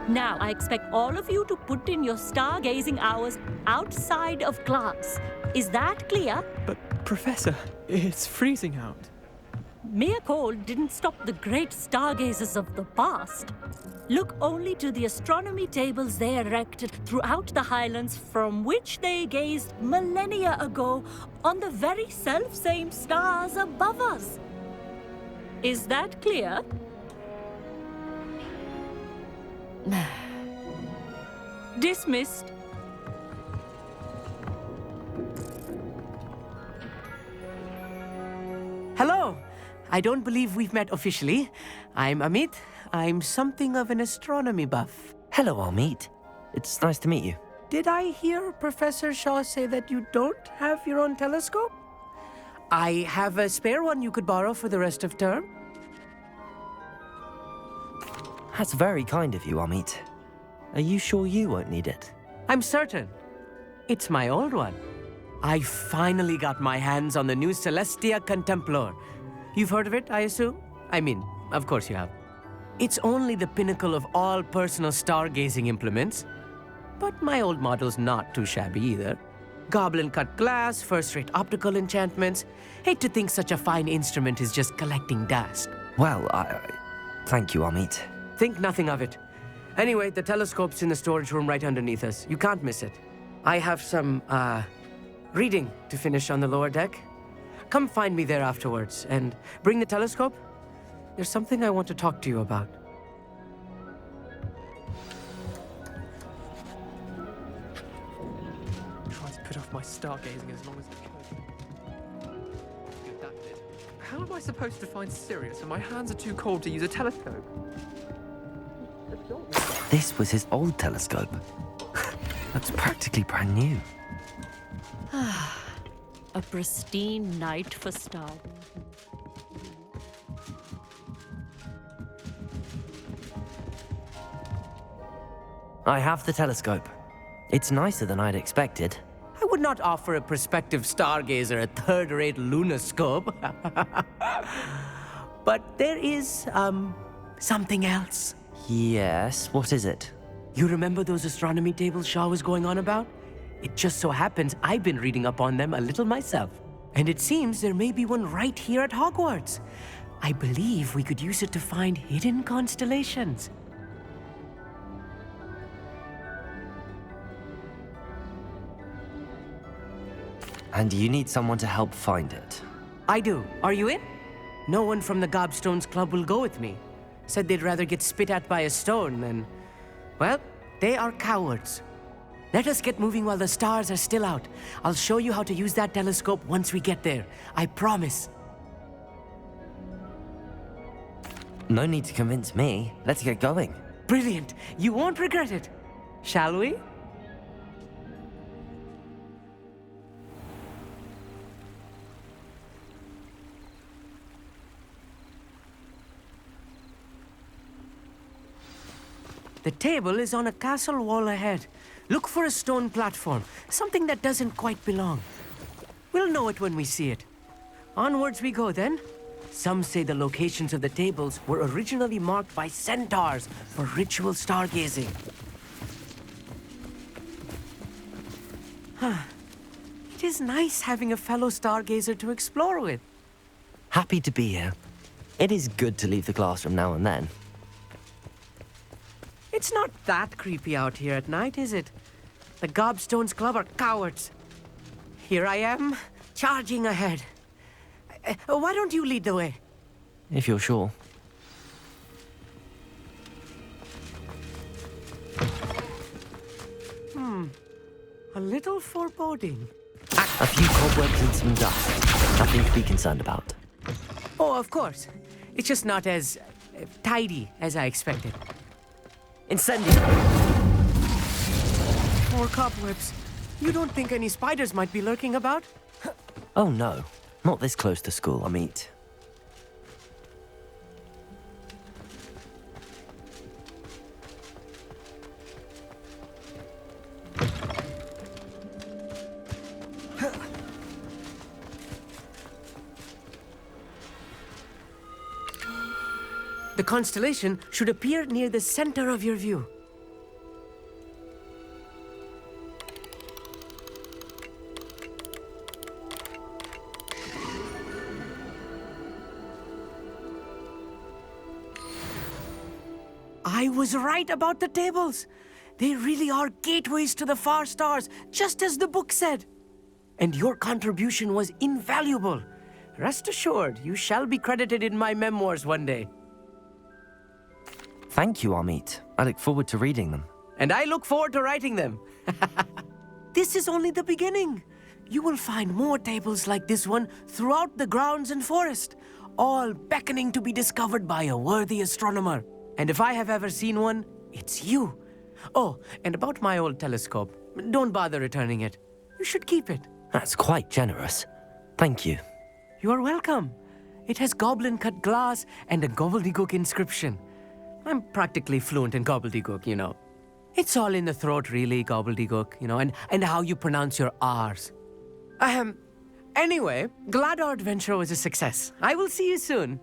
Now, I expect all of you to put in your stargazing hours outside of class. Is that clear? But, Professor, it's freezing out. Mere cold didn't stop the great stargazers of the past. Look only to the astronomy tables they erected throughout the Highlands from which they gazed millennia ago on the very self-same stars above us. Is that clear? Dismissed. Hello. I don't believe we've met officially. I'm Amit. I'm something of an astronomy buff. Hello, Amit. It's nice to meet you. Did I hear Professor Shaw say that you don't have your own telescope? I have a spare one you could borrow for the rest of term. That's very kind of you, Amit. Are you sure you won't need it? I'm certain. It's my old one. I finally got my hands on the new Celestia Contemplar. You've heard of it, I assume? I mean, of course you have. It's only the pinnacle of all personal stargazing implements. But my old model's not too shabby either. Goblin-cut glass, first-rate optical enchantments. Hate to think such a fine instrument is just collecting dust. Well, thank you, Amit. Think nothing of it. Anyway, the telescope's in the storage room right underneath us. You can't miss it. I have some, reading to finish on the lower deck. Come find me there afterwards, and bring the telescope. There's something I want to talk to you about. Try to put off my stargazing as long as I could. Good, that did. How am I supposed to find Sirius when my hands are too cold to use a telescope? This was his old telescope. That's practically brand new. A pristine night for stars. I have the telescope. It's nicer than I'd expected. I would not offer a prospective stargazer a third-rate lunoscope. But there is, something else. Yes, what is it? You remember those astronomy tables Shaw was going on about? It just so happens I've been reading up on them a little myself. And it seems there may be one right here at Hogwarts. I believe we could use it to find hidden constellations. And you need someone to help find it. I do. Are you in? No one from the Gobstones Club will go with me. Said they'd rather get spit at by a stone than... Well, they are cowards. Let us get moving while the stars are still out. I'll show you how to use that telescope once we get there. I promise. No need to convince me. Let's get going. Brilliant. You won't regret it. Shall we? The table is on a castle wall ahead. Look for a stone platform, something that doesn't quite belong. We'll know it when we see it. Onwards we go then. Some say the locations of the tables were originally marked by centaurs for ritual stargazing. It is nice having a fellow stargazer to explore with. Happy to be here. It is good to leave the classroom now and then. It's not that creepy out here at night, is it? The Gobstones Club are cowards. Here I am, charging ahead. Why don't you lead the way? If you're sure. A little foreboding. A few cobwebs and some dust. Nothing to be concerned about. Oh, of course. It's just not as tidy as I expected. Incendiary! More cobwebs. You don't think any spiders might be lurking about? Oh no, not this close to school, I mean. The constellation should appear near the center of your view. I was right about the tables. They really are gateways to the far stars, just as the book said. And your contribution was invaluable. Rest assured, you shall be credited in my memoirs one day. Thank you, Amit. I look forward to reading them. And I look forward to writing them. This is only the beginning. You will find more tables like this one throughout the grounds and forest, all beckoning to be discovered by a worthy astronomer. And if I have ever seen one, it's you. Oh, and about my old telescope, don't bother returning it. You should keep it. That's quite generous. Thank you. You are welcome. It has goblin-cut glass and a gobbledygook inscription. I'm practically fluent in gobbledygook, you know. It's all in the throat, really, gobbledygook, you know, and how you pronounce your R's. Anyway, glad our adventure was a success. I will see you soon.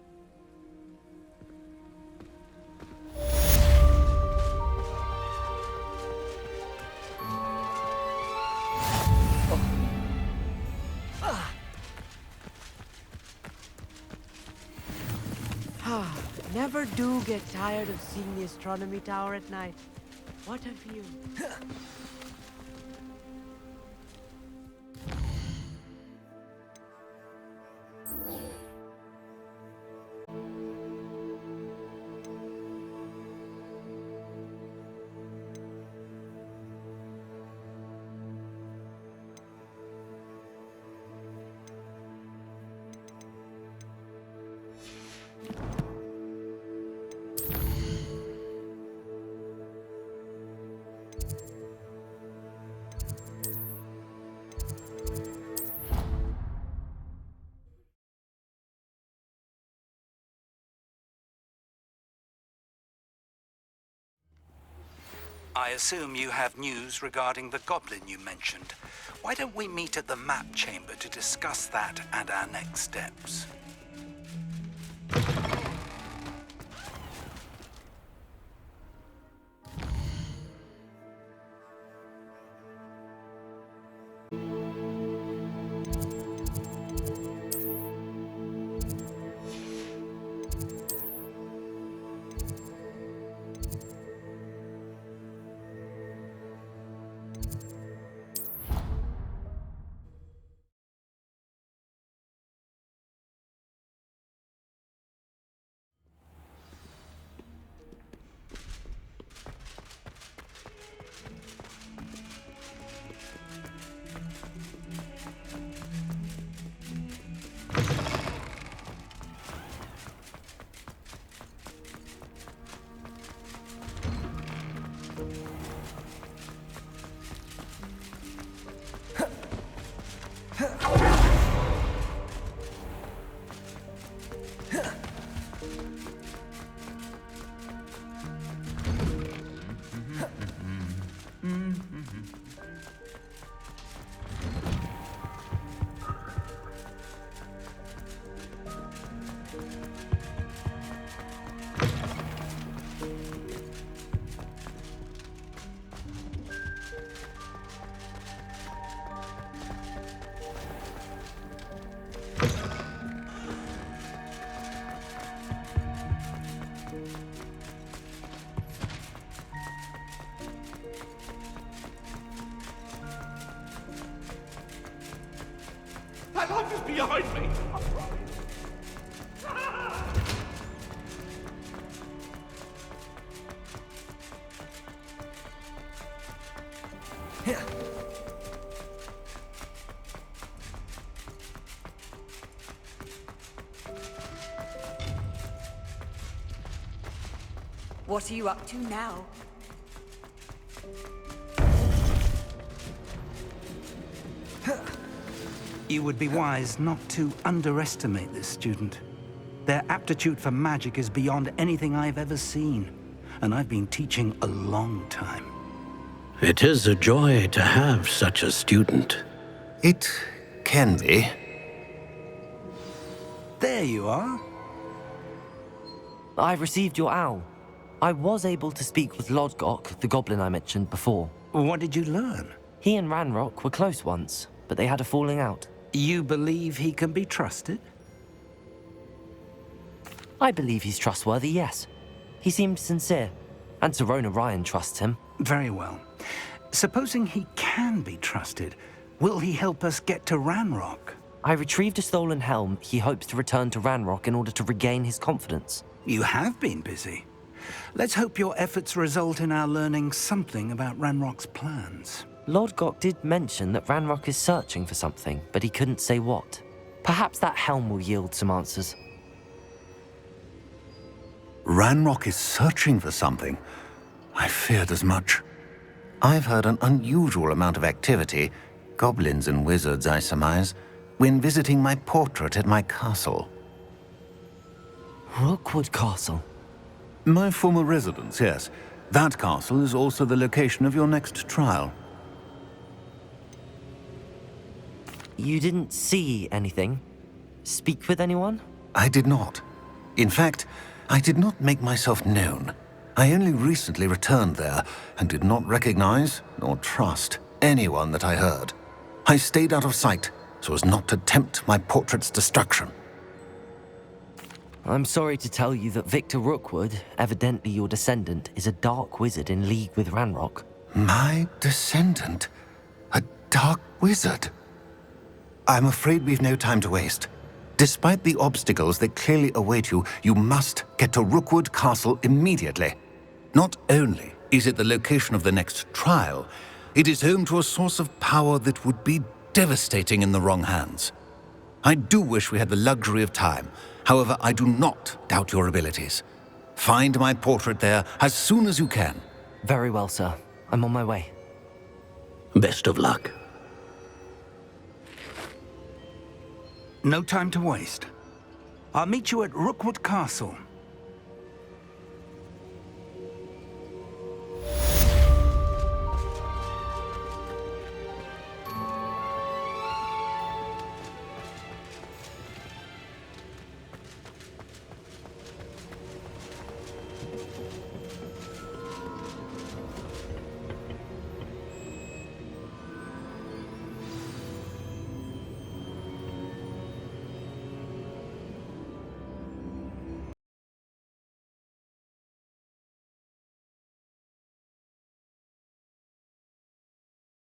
Never do get tired of seeing the astronomy tower at night. What a view. I assume you have news regarding the goblin you mentioned. Why don't we meet at the map chamber to discuss that and our next steps? That light is behind me! What are you up to now? You would be wise not to underestimate this student. Their aptitude for magic is beyond anything I've ever seen, and I've been teaching a long time. It is a joy to have such a student. It can be. There you are. I received your owl. I was able to speak with Lodgok, the goblin I mentioned before. What did you learn? He and Ranrok were close once, but they had a falling out. You believe he can be trusted? I believe he's trustworthy, yes. He seemed sincere, and Serona Ryan trusts him. Very well. Supposing he can be trusted, will he help us get to Ranrok? I retrieved a stolen helm. He hopes to return to Ranrok in order to regain his confidence. You have been busy. Let's hope your efforts result in our learning something about Ranrock's plans. Lodgok did mention that Ranrok is searching for something, but he couldn't say what. Perhaps that helm will yield some answers. Ranrok is searching for something. I feared as much. I've heard an unusual amount of activity, goblins and wizards, I surmise, when visiting my portrait at my castle. Rookwood Castle? My former residence, yes. That castle is also the location of your next trial. You didn't see anything? Speak with anyone? I did not. In fact, I did not make myself known. I only recently returned there and did not recognize nor trust anyone that I heard. I stayed out of sight so as not to tempt my portrait's destruction. I'm sorry to tell you that Victor Rookwood, evidently your descendant, is a dark wizard in league with Ranrok. My descendant? A dark wizard? I'm afraid we've no time to waste. Despite the obstacles that clearly await you, you must get to Rookwood Castle immediately. Not only is it the location of the next trial, it is home to a source of power that would be devastating in the wrong hands. I do wish we had the luxury of time, However, I do not doubt your abilities. Find my portrait there as soon as you can. Very well, sir. I'm on my way. Best of luck. No time to waste. I'll meet you at Rookwood Castle.